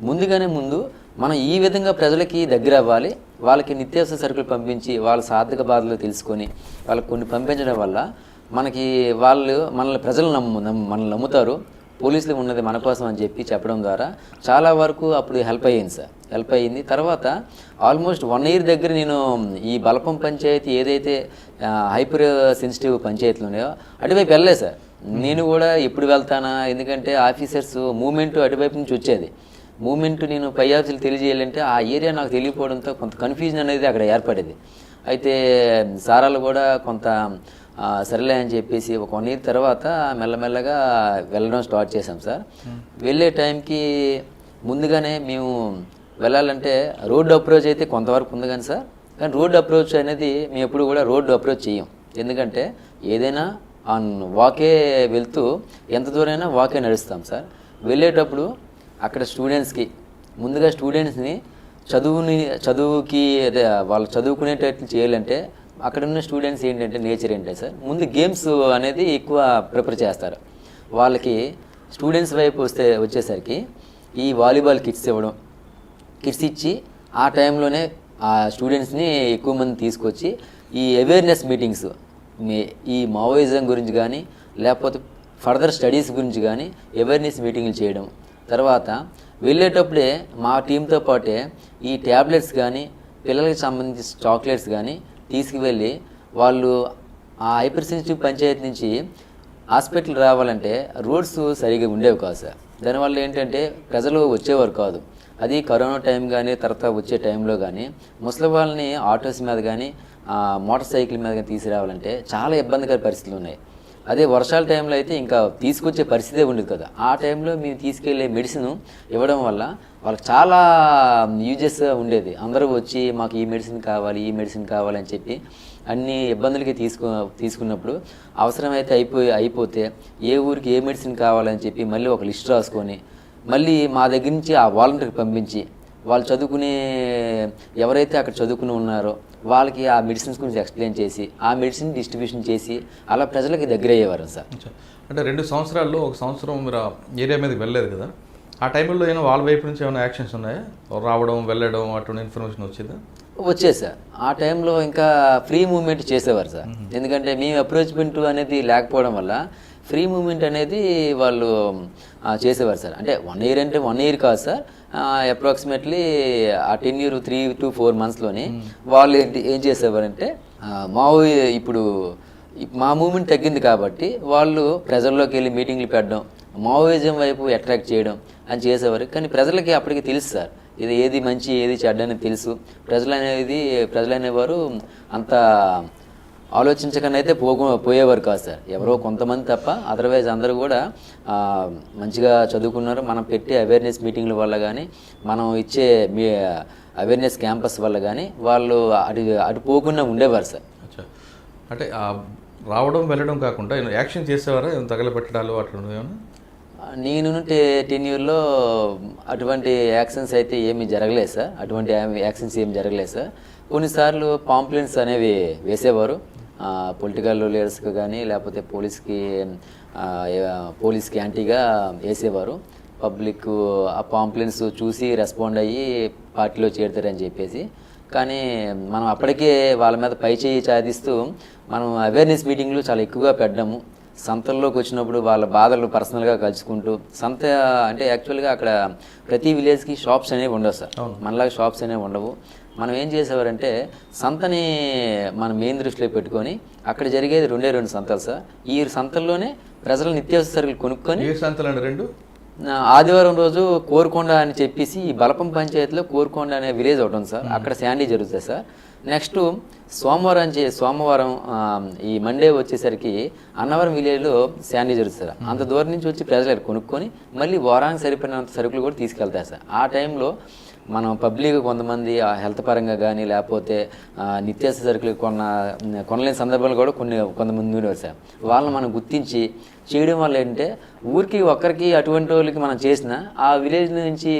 ముందు మనం ఈ విధంగా ప్రజలకి దగ్గర అవ్వాలి. వాళ్ళకి నిత్యావసర సరుకులు పంపించి వాళ్ళ సాధక బాధలు తెలుసుకొని వాళ్ళకి కొన్ని పంపించడం వల్ల ప్రజలు మనల్ని నమ్ముతారు, పోలీసులు ఉన్నది మన కోసం అని చెప్పి చెప్పడం ద్వారా చాలా వరకు అప్పుడు హెల్ప్ అయ్యింది. తర్వాత ఆల్మోస్ట్ 1 year దగ్గర నేను ఈ బలపం పంచాయతీ ఏదైతే హైపర్ సెన్సిటివ్ పంచాయతీలు ఉన్నాయో అటువైపు వెళ్ళలేదు సార్. నేను కూడా ఎప్పుడు వెళ్తానా, ఎందుకంటే ఆఫీసర్స్ మూమెంట్ అటువైపు నుంచి వచ్చేది. మూమెంట్ నేను పై ఆఫీసులు తెలియజేయాలంటే ఆ ఏరియా నాకు తెలియకపోవడంతో కొంత కన్ఫ్యూజన్ అనేది అక్కడ ఏర్పడేది. అయితే సారాలు కూడా కొంత సరేలే అని చెప్పేసి ఒక 1 year తర్వాత మెల్లమెల్లగా వెళ్ళడం స్టార్ట్ చేసాం సార్. వెళ్ళే టైంకి ముందుగానే మేము వెళ్ళాలంటే రోడ్డు అప్రోచ్ అయితే కొంతవరకు ఉంది కానీ సార్, కానీ రోడ్డు అప్రోచ్ అనేది మేము ఎప్పుడు కూడా రోడ్డు అప్రోచ్ చేయం. ఎందుకంటే ఏదైనా వాకే వెళ్తూ ఎంత దూరమైనా వాకే నడుస్తాం సార్. వెళ్ళేటప్పుడు అక్కడ ముందుగా స్టూడెంట్స్ని చదువుకి వాళ్ళు చదువుకునేటట్లు చేయాలంటే అక్కడ ఉన్న స్టూడెంట్స్ ఏంటంటే నేచర్ ఏంటంటే సార్, ముందు గేమ్స్ అనేది ఎక్కువ ప్రిఫర్ చేస్తారు. వాళ్ళకి స్టూడెంట్స్ వైపు వచ్చేసరికి ఈ వాలీబాల్ కిట్స్ ఇచ్చి ఆ టైంలోనే ఆ స్టూడెంట్స్ని ఎక్కువ మంది తీసుకొచ్చి ఈ అవేర్నెస్ మీటింగ్స్ ఈ మావోయిజం గురించి కానీ లేకపోతే ఫర్దర్ స్టడీస్ గురించి కానీ అవేర్నెస్ మీటింగ్లు చేయడం. తర్వాత వెళ్ళేటప్పుడే మా టీంతో పాటే ఈ ట్యాబ్లెట్స్ కానీ పిల్లలకి సంబంధించిన చాక్లెట్స్ కానీ తీసుకువెళ్ళి వాళ్ళు ఆ హైపర్ సెన్సిటివ్ పంచాయతీ నుంచి హాస్పిటల్ రావాలంటే రోడ్స్ సరిగా ఉండేవి కాదు సార్. దానివల్ల ఏంటంటే ప్రజలు వచ్చేవారు కాదు. అది కరోనా టైం కానీ తర్వాత వచ్చే టైంలో కానీ ముసలి వాళ్ళని ఆటోస్ మీద కానీ మోటార్ సైకిల్ మీద కానీ తీసుకురావాలంటే చాలా ఇబ్బందికర పరిస్థితులు ఉన్నాయి. అదే వర్షాల టైంలో అయితే ఇంకా తీసుకొచ్చే పరిస్థితే ఉండదు కదా. ఆ టైంలో మేము తీసుకెళ్లే మెడిసిన్ ఇవ్వడం వల్ల వాళ్ళకి చాలా యూజెస్ ఉండేది. అందరూ వచ్చి మాకు ఈ మెడిసిన్ కావాలి ఈ మెడిసిన్ కావాలని చెప్పి అన్ని ఇబ్బందులకి తీసుకున్నప్పుడు అవసరమైతే అయిపోతే ఏ ఊరికి ఏ మెడిసిన్ కావాలని చెప్పి మళ్ళీ ఒక లిస్ట్ రాసుకొని మళ్ళీ మా దగ్గర నుంచి ఆ వాలంటీర్కి పంపించి వాళ్ళు చదువుకునే ఎవరైతే అక్కడ చదువుకుని ఉన్నారో వాళ్ళకి ఆ మెడిసిన్స్ గురించి ఎక్స్ప్లెయిన్ చేసి ఆ మెడిసిన్ డిస్ట్రిబ్యూషన్ చేసి అలా ప్రజలకి దగ్గర అయ్యేవారు సార్. అంటే 2 సంవత్సరాల్లో 1 సంవత్సరం మీరు ఏరియా మీదకి వెళ్ళలేదు కదా, ఆ టైంలో ఏమైనా వాళ్ళ వైపు నుంచి ఏమైనా యాక్షన్స్ ఉన్నాయా? రావడం వెళ్ళడం అటువంటి ఇన్ఫర్మేషన్ వచ్చిందా? వచ్చేది సార్. ఆ టైంలో ఇంకా ఫ్రీ మూవ్మెంట్ చేసేవారు సార్. ఎందుకంటే మేము అప్రోచ్మెంట్ అనేది లేకపోవడం వల్ల ఫ్రీ మూవ్మెంట్ అనేది వాళ్ళు చేసేవారు సార్. అంటే 1 year అంటే 1 year కాదు సార్, అప్రాక్సిమేట్లీ ఆ 10 year 3 to 4 monthsలోని వాళ్ళు ఏం చేసేవారంటే ఇప్పుడు మా మూవ్మెంట్ తగ్గింది కాబట్టి వాళ్ళు ప్రజల్లోకి వెళ్ళి మీటింగ్లు పెట్టడం, మావోయిజం వైపు అట్రాక్ట్ చేయడం అని చేసేవారు. కానీ ప్రజలకి అప్పటికి తెలుసు సార్, ఇది ఏది మంచి ఏది చెడ్డ అనేది తెలుసు. ప్రజలు అనేవారు అంత ఆలోచించకనైతే పోయేవారు కాదు సార్. ఎవరో కొంతమంది తప్ప అదర్వైజ్ అందరూ కూడా మంచిగా చదువుకున్నారు. మనం పెట్టే అవేర్నెస్ మీటింగ్ల వల్ల కానీ మనం ఇచ్చే అవేర్నెస్ క్యాంపస్ వల్ల కానీ వాళ్ళు అటు పోకుండా ఉండేవారు సార్. అంటే రావడం వెళ్ళడం కాకుండా యాక్షన్ చేసేవారా? తగలబెట్టడాలు అట్లా ఏమన్నా? నేను 10 yearలో అటువంటి యాక్షన్స్ అయితే ఏమీ జరగలేదు సార్. అటువంటి యాక్షన్స్ ఏమి జరగలేదు సార్. కొన్నిసార్లు పాంప్లెంట్స్ అనేవి వేసేవారు పొలిటికల్ లీడర్స్కి కానీ లేకపోతే పోలీస్కి యాంటీగా వేసేవారు. పబ్లిక్ ఆ పాంప్లెంట్స్ చూసి రెస్పాండ్ అయ్యి పార్టీలో చేరుతారని చెప్పేసి. కానీ మనం అప్పటికే వాళ్ళ మీద పై చేయి సాధిస్తూ మనం అవేర్నెస్ మీటింగ్లు చాలా ఎక్కువగా పెట్టడము. సంతల్లోకి వచ్చినప్పుడు వాళ్ళ బాధలు పర్సనల్గా కలుసుకుంటూ సంత అంటే యాక్చువల్గా అక్కడ ప్రతి విలేజ్కి షాప్స్ అనేవి ఉండవు సార్. మనలాగా షాప్స్ అనేవి ఉండవు. మనం ఏం చేసేవారంటే సంతని మనం మెయిన్ దృష్టిలో పెట్టుకొని అక్కడ జరిగేది 2 సంతలు సార్. ఈ సంతల్లోనే ప్రజలు నిత్యావసర సరుకులు కొనుక్కొని ఆదివారం రోజు కోరుకొండ అని చెప్పేసి ఈ బలపం పంచాయతీలో కోరుకొండ అనే విలేజ్ ఒకటి ఉంది సార్. అక్కడ శాండీ జరుగుతుంది సార్. నెక్స్ట్ సోమవారం ఈ మండే వచ్చేసరికి అన్నవరం విలేజ్లో శాండీ జరుగుతుంది సార్. అంత దూరం నుంచి వచ్చి ప్రజలు కొనుక్కొని మళ్ళీ వారానికి సరిపడినంత సరుకులు కూడా తీసుకెళ్తారు సార్. ఆ టైంలో మనం పబ్లిక్ కొంతమంది హెల్త్ పరంగా కానీ లేకపోతే నిత్యావసర సరుకులు కొనలేని సందర్భాలు కూడా కొంతమంది ఉండేవారు సార్. వాళ్ళని మనం గుర్తించి చేయడం వల్ల ఏంటంటే ఊరికి ఒక్కరికి అటువంటి వాళ్ళకి మనం చేసిన ఆ విలేజ్ నుంచి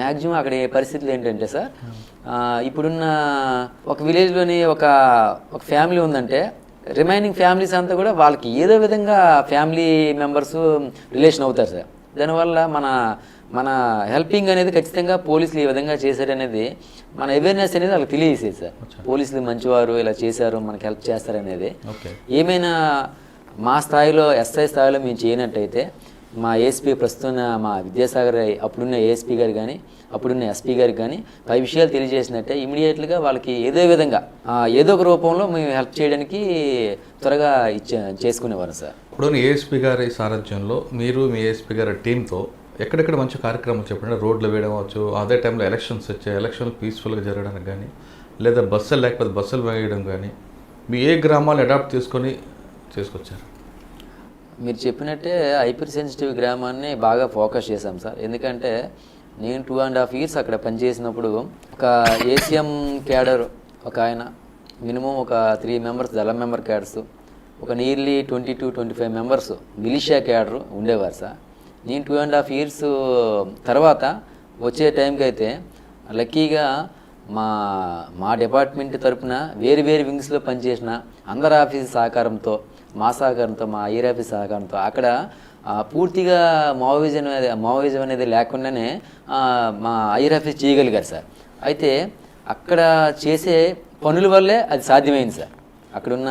మ్యాక్సిమం అక్కడ పరిస్థితులు ఏంటంటే సార్, ఇప్పుడున్న ఒక విలేజ్లోని ఒక ఫ్యామిలీ ఉందంటే రిమైనింగ్ ఫ్యామిలీస్ అంతా కూడా వాళ్ళకి ఏదో విధంగా ఫ్యామిలీ మెంబర్స్ రిలేషన్ అవుతారు సార్. దానివల్ల మన హెల్పింగ్ అనేది ఖచ్చితంగా పోలీసులు ఈ విధంగా చేశారనేది మన అవేర్నెస్ అనేది వాళ్ళకి తెలియజేసేది సార్. పోలీసులు మంచివారు, ఇలా చేశారు, మనకి హెల్ప్ చేస్తారనేది. ఏమైనా మా స్థాయిలో ఎస్ఐ స్థాయిలో మేము చేయనట్టయితే మా ఏఎస్పీ ప్రస్తుతం మా విద్యాసాగర్ అప్పుడున్న ఏఎస్పీ గారు కానీ అప్పుడున్న ఎస్పీ గారికి కానీ 10 విషయాలు తెలియజేసినట్టే ఇమీడియట్గా వాళ్ళకి ఏదో విధంగా ఏదో ఒక రూపంలో మేము హెల్ప్ చేయడానికి త్వరగా చేసుకునేవారు సార్. ఇప్పుడు ఏఎస్పీ గారి సారథ్యంలో మీరు మీ ఏఎస్పీ గారి టీంతో ఎక్కడెక్కడ మంచి కార్యక్రమం చెప్పండి. రోడ్లు వేయడం అవచ్చు, అదే టైంలో ఎలక్షన్స్ వచ్చాయి, ఎలక్షన్లు పీస్ఫుల్గా జరగడానికి కానీ లేదా బస్సులు లేకపోతే బస్సులు వేయడం కానీ మీ ఏ గ్రామాలు అడాప్ట్ చేసుకొచ్చారు? మీరు చెప్పినట్టే హైపర్ సెన్సిటివ్ గ్రామాన్ని బాగా ఫోకస్ చేశాం సార్. ఎందుకంటే నేను 2.5 years అక్కడ పనిచేసినప్పుడు ఒక ఏసీఎం క్యాడర్ ఒక ఆయన మినిమం ఒక 3 members దళం మెంబర్ క్యాడర్స్, ఒక nearly 20 to 25 members militia cadre ఉండేవారు సార్. నేను 2.5 years తర్వాత వచ్చే టైంకి అయితే లక్కీగా మా డిపార్ట్మెంట్ తరఫున వేరు వింగ్స్లో పనిచేసిన అందరి ఆఫీస్ సహకారంతో, మా సహకారంతో, మా ఐఆర్ ఆఫీస్ సహకారంతో అక్కడ పూర్తిగా మావోయిజం అనేది లేకుండానే మా ఐఆర్ ఆఫీస్ చేయగలిగారు సార్. అయితే అక్కడ చేసే పనుల వల్లే అది సాధ్యమైంది సార్. అక్కడున్న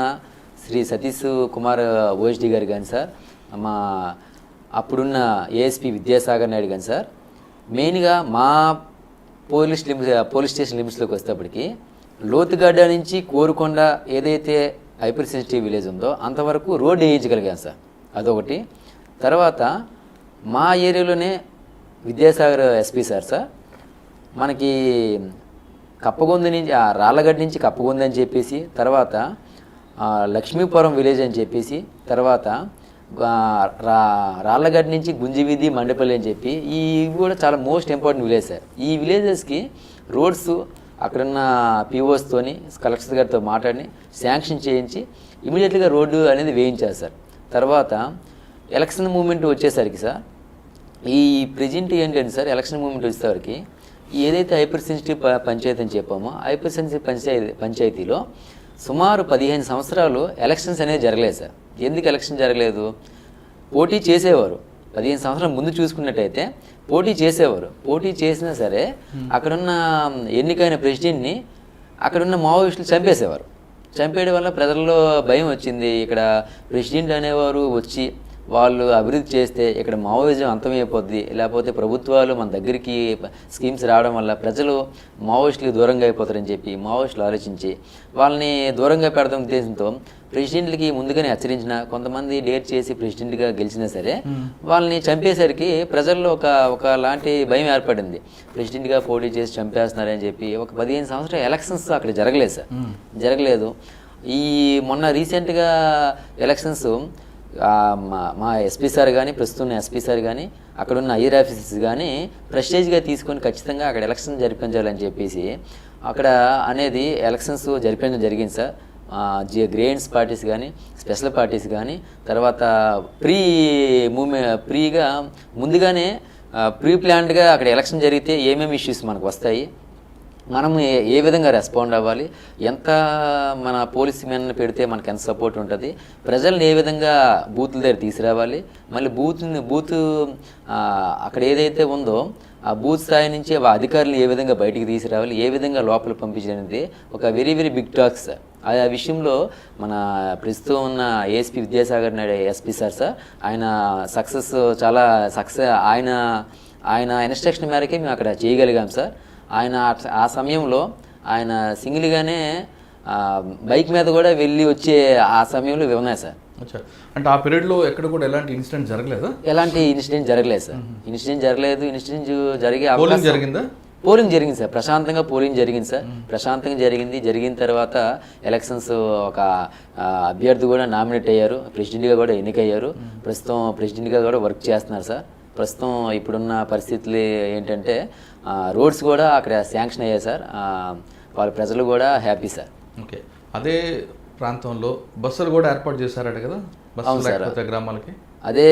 శ్రీ సతీష్ కుమార్ ఓఎస్డి గారు కానీ సార్, మా అప్పుడున్న ఏఎస్పీ విద్యాసాగర్ నాయుడు కానీ సార్, మెయిన్గా మా పోలీస్ స్టేషన్ లిమిట్స్లోకి వచ్చేటప్పటికి లోతుగడ్డ నుంచి కోరుకొండ ఏదైతే హైపర్ సెన్సిటివ్ విలేజ్ ఉందో అంతవరకు రోడ్డు వేయించగలిగాం సార్, అదొకటి. తర్వాత మా ఏరియాలోనే విద్యాసాగర్ ఎస్పీ సార్ మనకి కప్పగొంది నుంచి రాళ్ళగడ్డ నుంచి కప్పగొంది అని చెప్పేసి, తర్వాత లక్ష్మీపురం విలేజ్ అని చెప్పేసి, తర్వాత రాళ్ళగడ్డ నుంచి గుంజివీధి మండపల్లి అని చెప్పి ఇవి కూడా చాలా మోస్ట్ ఇంపార్టెంట్ విలేజ్ సార్. ఈ విలేజెస్కి రోడ్స్ అక్కడున్న పిఓస్తోని కలెక్టర్ గారితో మాట్లాడి శాంక్షన్ చేయించి ఇమీడియట్గా రోడ్డు అనేది వేయించారు సార్. తర్వాత ఎలక్షన్ మూమెంట్ వచ్చేసరికి సార్, ఈ ప్రజెంట్ ఏంటంటే సార్, ఎలక్షన్ మూమెంట్ వచ్చేసరికి ఏదైతే హైపర్ సెన్సిటివ్ పంచాయతీ అని చెప్పామో హైపర్ సెన్సిటివ్ పంచాయతీలో సుమారు 15 సంవత్సరాలు ఎలక్షన్స్ అనేది జరగలేదు సార్. ఎందుకు ఎలక్షన్ జరగలేదు? పోటీ చేసేవారు. 15 సంవత్సరాల ముందు చూసుకున్నట్టయితే పోటీ చేసేవారు. పోటీ చేసినా సరే అక్కడున్న ఎన్నికైన ప్రెసిడెంట్ని అక్కడున్న మావోయిస్టులు చంపేసేవారు. చంపేయడం వల్ల ప్రజల్లో భయం వచ్చింది. ఇక్కడ ప్రెసిడెంట్ అనేవారు వచ్చి వాళ్ళు అభివృద్ధి చేస్తే ఇక్కడ మావోయిజం అంతమైపోద్ది, లేకపోతే ప్రభుత్వాలు మన దగ్గరికి స్కీమ్స్ రావడం వల్ల ప్రజలు మావోయిస్టులకు దూరంగా అయిపోతారని చెప్పి మావోయిస్టులు ఆలోచించి వాళ్ళని దూరంగా పెడదాం ఉద్దేశంతో ప్రెసిడెంట్లకి ముందుగానే హెచ్చరించిన, కొంతమంది డేట్ చేసి ప్రెసిడెంట్గా గెలిచినా సరే వాళ్ళని చంపేసరికి ప్రజల్లో ఒక లాంటి భయం ఏర్పడింది. ప్రెసిడెంట్గా పోటీ చేసి చంపేస్తున్నారని చెప్పి ఒక 15 సంవత్సరాల ఎలక్షన్స్ అక్కడ జరగలేదు సార్, జరగలేదు. ఈ మొన్న రీసెంట్గా ఎలక్షన్స్ మా ఎస్పీ సార్ కానీ, ప్రస్తుతం ఎస్పీ సార్ కానీ, అక్కడున్న ఐఆర్ ఆఫీసర్స్ కానీ ప్రెస్టేజ్గా తీసుకొని ఖచ్చితంగా అక్కడ ఎలక్షన్ జరిపించాలని చెప్పేసి అక్కడ అనేది ఎలక్షన్స్ జరిపించడం జరిగింది సార్. గ్రేడ్స్ పార్టీస్ కానీ, స్పెషల్ పార్టీస్ కానీ, తర్వాత ప్రీగా ముందుగానే ప్రీ ప్లాన్డ్గా అక్కడ ఎలక్షన్ జరిగితే ఏమేమి ఇష్యూస్ మనకు వస్తాయి, మనం ఏ విధంగా రెస్పాండ్ అవ్వాలి, ఎంత మన పోలీస్ మెన్ పెడితే మనకు ఎంత సపోర్ట్ ఉంటుంది, ప్రజల్ని ఏ విధంగా బూతుల దగ్గర తీసుకురావాలి, మళ్ళీ బూత్ అక్కడ ఏదైతే ఉందో ఆ బూత్ స్థాయి నుంచి ఆ అధికారులు ఏ విధంగా బయటికి తీసుకురావాలి, ఏ విధంగా లోపల పంపించడానికి ఒక వెరీ వెరీ బిగ్ టాక్స్ సార్. ఆ విషయంలో మన ప్రస్తుతం ఉన్న ASP Vidyasagar Naidu SP sir ఆయన చాలా సక్సెస్ ఆయన ఇన్స్ట్రక్షన్ మేరకే మేము అక్కడ చేయగలిగాం సార్. ఆయన ఆ సమయంలో ఆయన సింగిల్గానే బైక్ మీద కూడా వెళ్ళి వచ్చే ఆ సమయంలో ఉన్నాయి సార్. అంటే ఆ పీరియడ్లో ఎక్కడ కూడా ఎలాంటి ఇన్సిడెంట్ జరగలేదా? ఎలాంటి ఇన్సిడెంట్ జరగలేదు సార్. ఇన్సిడెంట్ జరిగే పోలింగ్ జరిగిందా? పోలింగ్ జరిగింది సార్, ప్రశాంతంగా పోలింగ్ జరిగింది సార్. ప్రశాంతంగా జరిగిన తర్వాత ఎలక్షన్స్ ఒక అభ్యర్థి కూడా నామినేట్ అయ్యారు, ప్రెసిడెంట్గా కూడా ఎన్నికయ్యారు. ప్రస్తుతం ప్రెసిడెంట్గా కూడా వర్క్ చేస్తున్నారు సార్. ప్రస్తుతం ఇప్పుడున్న పరిస్థితులు ఏంటంటే రోడ్స్ కూడా అక్కడ శాంక్షన్ అయ్యాయి సార్. వాళ్ళ ప్రజలు కూడా హ్యాపీ సార్. ఓకే, అదే ప్రాంతంలో బస్సులు కూడా ఏర్పాటు చేశారట కదా? అవును సార్, గ్రామాలకి అదే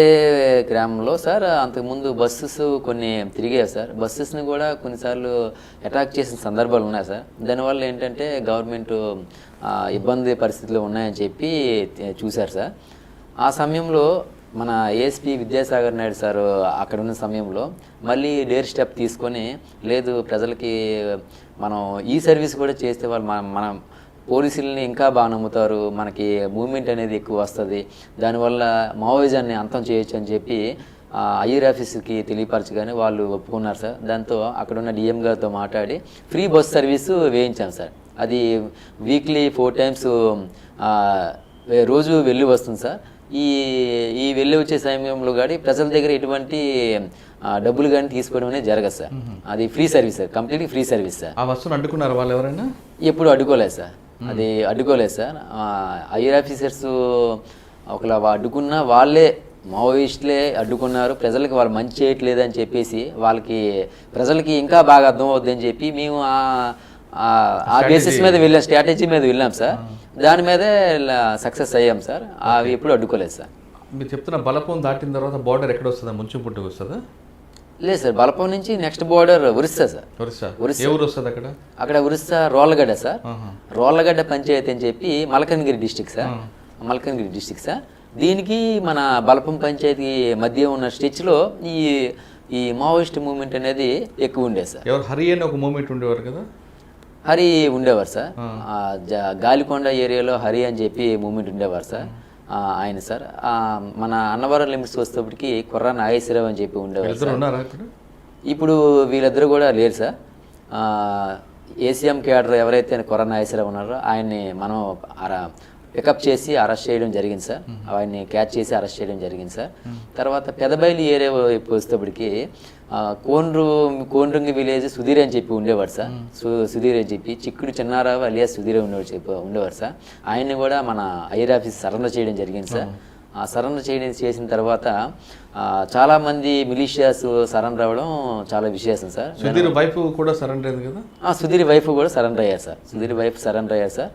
గ్రామంలో సార్ అంతకుముందు బస్సెస్ కొన్ని తిరిగాయి సార్. బస్సెస్ని కూడా కొన్నిసార్లు అటాక్ చేసిన సందర్భాలు ఉన్నాయి సార్. దానివల్ల ఏంటంటే గవర్నమెంట్ ఇబ్బంది పరిస్థితులు ఉన్నాయని చెప్పి చూశారు సార్. ఆ సమయంలో మన ఏఎస్పీ విద్యాసాగర్ నాయుడు సార్ అక్కడ ఉన్న సమయంలో మళ్ళీ డేర్ స్టెప్ తీసుకొని, లేదు ప్రజలకి మనం ఈ సర్వీస్ కూడా చేస్తే వాళ్ళు మనం పోలీసులని ఇంకా బాగా నమ్ముతారు, మనకి మూవ్మెంట్ అనేది ఎక్కువ వస్తుంది, దానివల్ల మావోయిజాన్ని అంతం చేయొచ్చు అని చెప్పి ఐఆర్ ఆఫీస్కి తెలియపరచగానే వాళ్ళు ఒప్పుకున్నారు సార్. దాంతో అక్కడున్న డిఎం గారితో మాట్లాడి ఫ్రీ బస్ సర్వీసు వేయించాం సార్. అది వీక్లీ 4 times రోజు వెళ్ళి వస్తుంది సార్. ఈ వెళ్ళి వచ్చే సమయంలో కానీ ప్రజల దగ్గర ఎటువంటి డబ్బులు కానీ తీసుకోవడం అనేది జరగదు సార్. అది free service sir, completely free service sir. ఆ వస్తువును అడ్డుకున్నారు వాళ్ళు ఎవరైనా? ఎప్పుడు అడ్డుకోలేదు సార్, అది అడ్డుకోలేదు సార్. ఐఆర్ ఆఫీసర్స్ ఒకలా అడ్డుకున్నా వాళ్ళే మావోయిస్టులే అడ్డుకున్నారు. ప్రజలకి వాళ్ళు మంచి చేయట్లేదు అని చెప్పేసి ప్రజలకి ఇంకా బాగా అర్థం అవుద్ది అని చెప్పి మేము ఆ బేసిస్ మీద వెళ్ళాం, స్ట్రాటజీ మీద వెళ్ళాం సార్. దాని మీదే సక్సెస్ అయ్యాం సార్. అవి ఎప్పుడు అడ్డుకోలేదు సార్. మీరు చెప్తున్న బలపం దాటిన తర్వాత బార్డర్ ఎక్కడ వస్తుందా? ముంచుపుట్టుకు వస్తుందా? లేదు సార్, బలపం నుంచి నెక్స్ట్ బార్డర్ ఒరిస్సా సార్. ఏ ఊరు వస్తుంది అక్కడ? అక్కడ ఒరిస్సా రోళ్ళగడ్డ సార్. రోళ్ళగడ్డ పంచాయతీ అని చెప్పి Malkangiri district sir. Malkangiri district sir. దీనికి మన బలపం పంచాయతీ మధ్య ఉన్న స్టెచ్లో ఈ మావోయిస్ట్ మూవ్మెంట్ అనేది ఎక్కువ ఉండేది సార్. ఎవరు హరి అని ఒక మూవ్మెంట్ ఉండేవారు కదా? హరి ఉండేవారు సార్. గాలికొండ ఏరియాలో హరి అని చెప్పి మూమెంట్ ఉండేవారు సార్. ఆయన సార్ మన అన్నవరం లిమిట్స్ వస్తేప్పటికి కుర్రా నాగేశ్వరరావు అని చెప్పి ఉండేవారు సార్. ఇప్పుడు వీళ్ళిద్దరు కూడా లేరు సార్. ఏసీఎం క్యాడర్ ఎవరైతే కుర్రా నాగేశ్వరరావు ఉన్నారో ఆయన్ని మనం పికప్ చేసి అరెస్ట్ చేయడం జరిగింది సార్. ఆయన్ని క్యాచ్ చేసి అరెస్ట్ చేయడం జరిగింది సార్. తర్వాత పెదబైలి ఏరియా వైపు వస్తేప్పటికి కోండ్రంగి విలేజ్ సుధీర్ అని చెప్పి ఉండేవాడు సార్. సుధీర్ అని చెప్పి చిక్కుడు చిన్నారావు అలియాస్ సుధీర్ ఉండేవాడు సార్. ఆయన్ని కూడా మన ఐఆర్ ఆఫీస్ సరెండర్ చేయడం జరిగింది సార్. ఆ సరెండర్ చేసిన తర్వాత చాలామంది మిలీషియాస్ సరెండర్ అవ్వడం చాలా విశేషం సార్. సుధీర్ వైఫ్ కూడా సరెండర్ అయింది కదా? సుధీర్ వైఫ్ కూడా సరెండర్ అయ్యారు సార్. సుధీర్ వైఫ్ సరెండర్ అయ్యారు సార్.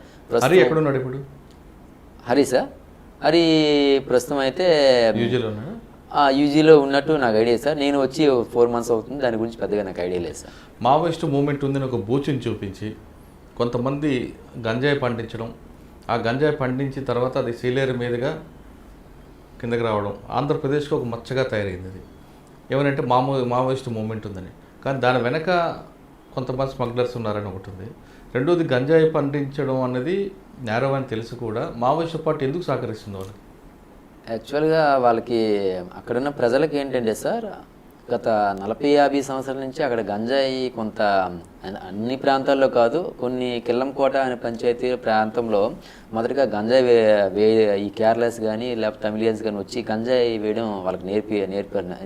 ఎక్కడున్నాడు ఇప్పుడు హరి సార్? హరి ప్రస్తుతం అయితే యూజీలో ఉన్నట్టు నాకు ఐడియా సార్. నేను వచ్చి 4 months అవుతుంది, దాని గురించి పెద్దగా నాకు ఐడియా లేదు సార్. మావోయిస్టు మూమెంట్ ఉందని ఒక బూచిని చూపించి కొంతమంది గంజాయి పండించడం, ఆ గంజాయి పండించిన తర్వాత అది సీలేరు మీదుగా కిందకి రావడం ఆంధ్రప్రదేశ్కి ఒక మచ్చగా తయారైంది. అది ఏమనంటే మావోయిస్టు మూమెంట్ ఉందని, కానీ దాని వెనక కొంతమంది స్మగ్లర్స్ ఉన్నారని ఒకటి ఉంది. రెండోది గంజాయి పండించడం అనేది నేరం అని తెలిసి కూడా మావోయిస్టు పార్టీ ఎందుకు సహకరిస్తుంది వాళ్ళకి? యాక్చువల్గా వాళ్ళకి అక్కడున్న ప్రజలకి ఏంటంటే సార్, గత 40-50 సంవత్సరాల నుంచి అక్కడ గంజాయి కొంత అన్ని ప్రాంతాల్లో కాదు, కొన్ని కిల్లంకోట అనే పంచాయతీ ప్రాంతంలో మొదటగా గంజాయి ఈ కేరళస్ కానీ లేకపోతే తమిళియన్స్ కానీ వచ్చి గంజాయి వేయడం వాళ్ళకి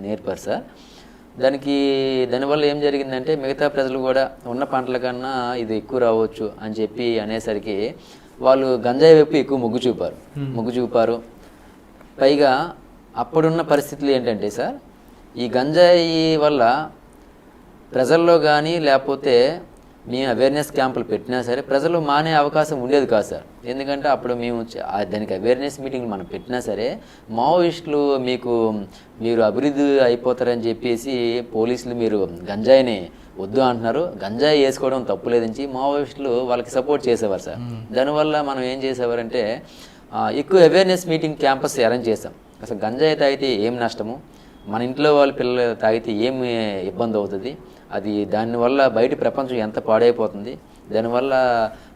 నేర్పారు సార్. దానివల్ల ఏం జరిగిందంటే మిగతా ప్రజలు కూడా ఉన్న పంటల కన్నా ఇది ఎక్కువ రావచ్చు అని చెప్పి అనేసరికి వాళ్ళు గంజాయి వైపు ఎక్కువ మొగ్గు చూపారు. పైగా అప్పుడున్న పరిస్థితులు ఏంటంటే సార్, ఈ గంజాయి వల్ల ప్రజల్లో కానీ లేకపోతే మేము అవేర్నెస్ క్యాంపులు పెట్టినా సరే ప్రజలు మానే అవకాశం ఉండేది కాదు సార్. ఎందుకంటే అప్పుడు మేము దానికి అవేర్నెస్ మీటింగ్లు మనం పెట్టినా సరే మావోయిస్టులు మీరు అభివృద్ధి అయిపోతారని చెప్పేసి పోలీసులు మీరు గంజాయిని వద్దు అంటున్నారు, గంజాయి వేసుకోవడం తప్పు లేదని మావోయిస్టులు వాళ్ళకి సపోర్ట్ చేసేవారు సార్. దానివల్ల మనం ఏం చేసేవారంటే ఎక్కువ అవేర్నెస్ మీటింగ్ క్యాంపస్ అరేంజ్ చేస్తాం. అసలు గంజాయి తాగితే ఏం నష్టము, మన ఇంట్లో వాళ్ళ పిల్లలు తాగితే ఏం ఇబ్బంది అవుతుంది, అది దానివల్ల బయట ప్రపంచం ఎంత పాడైపోతుంది, దానివల్ల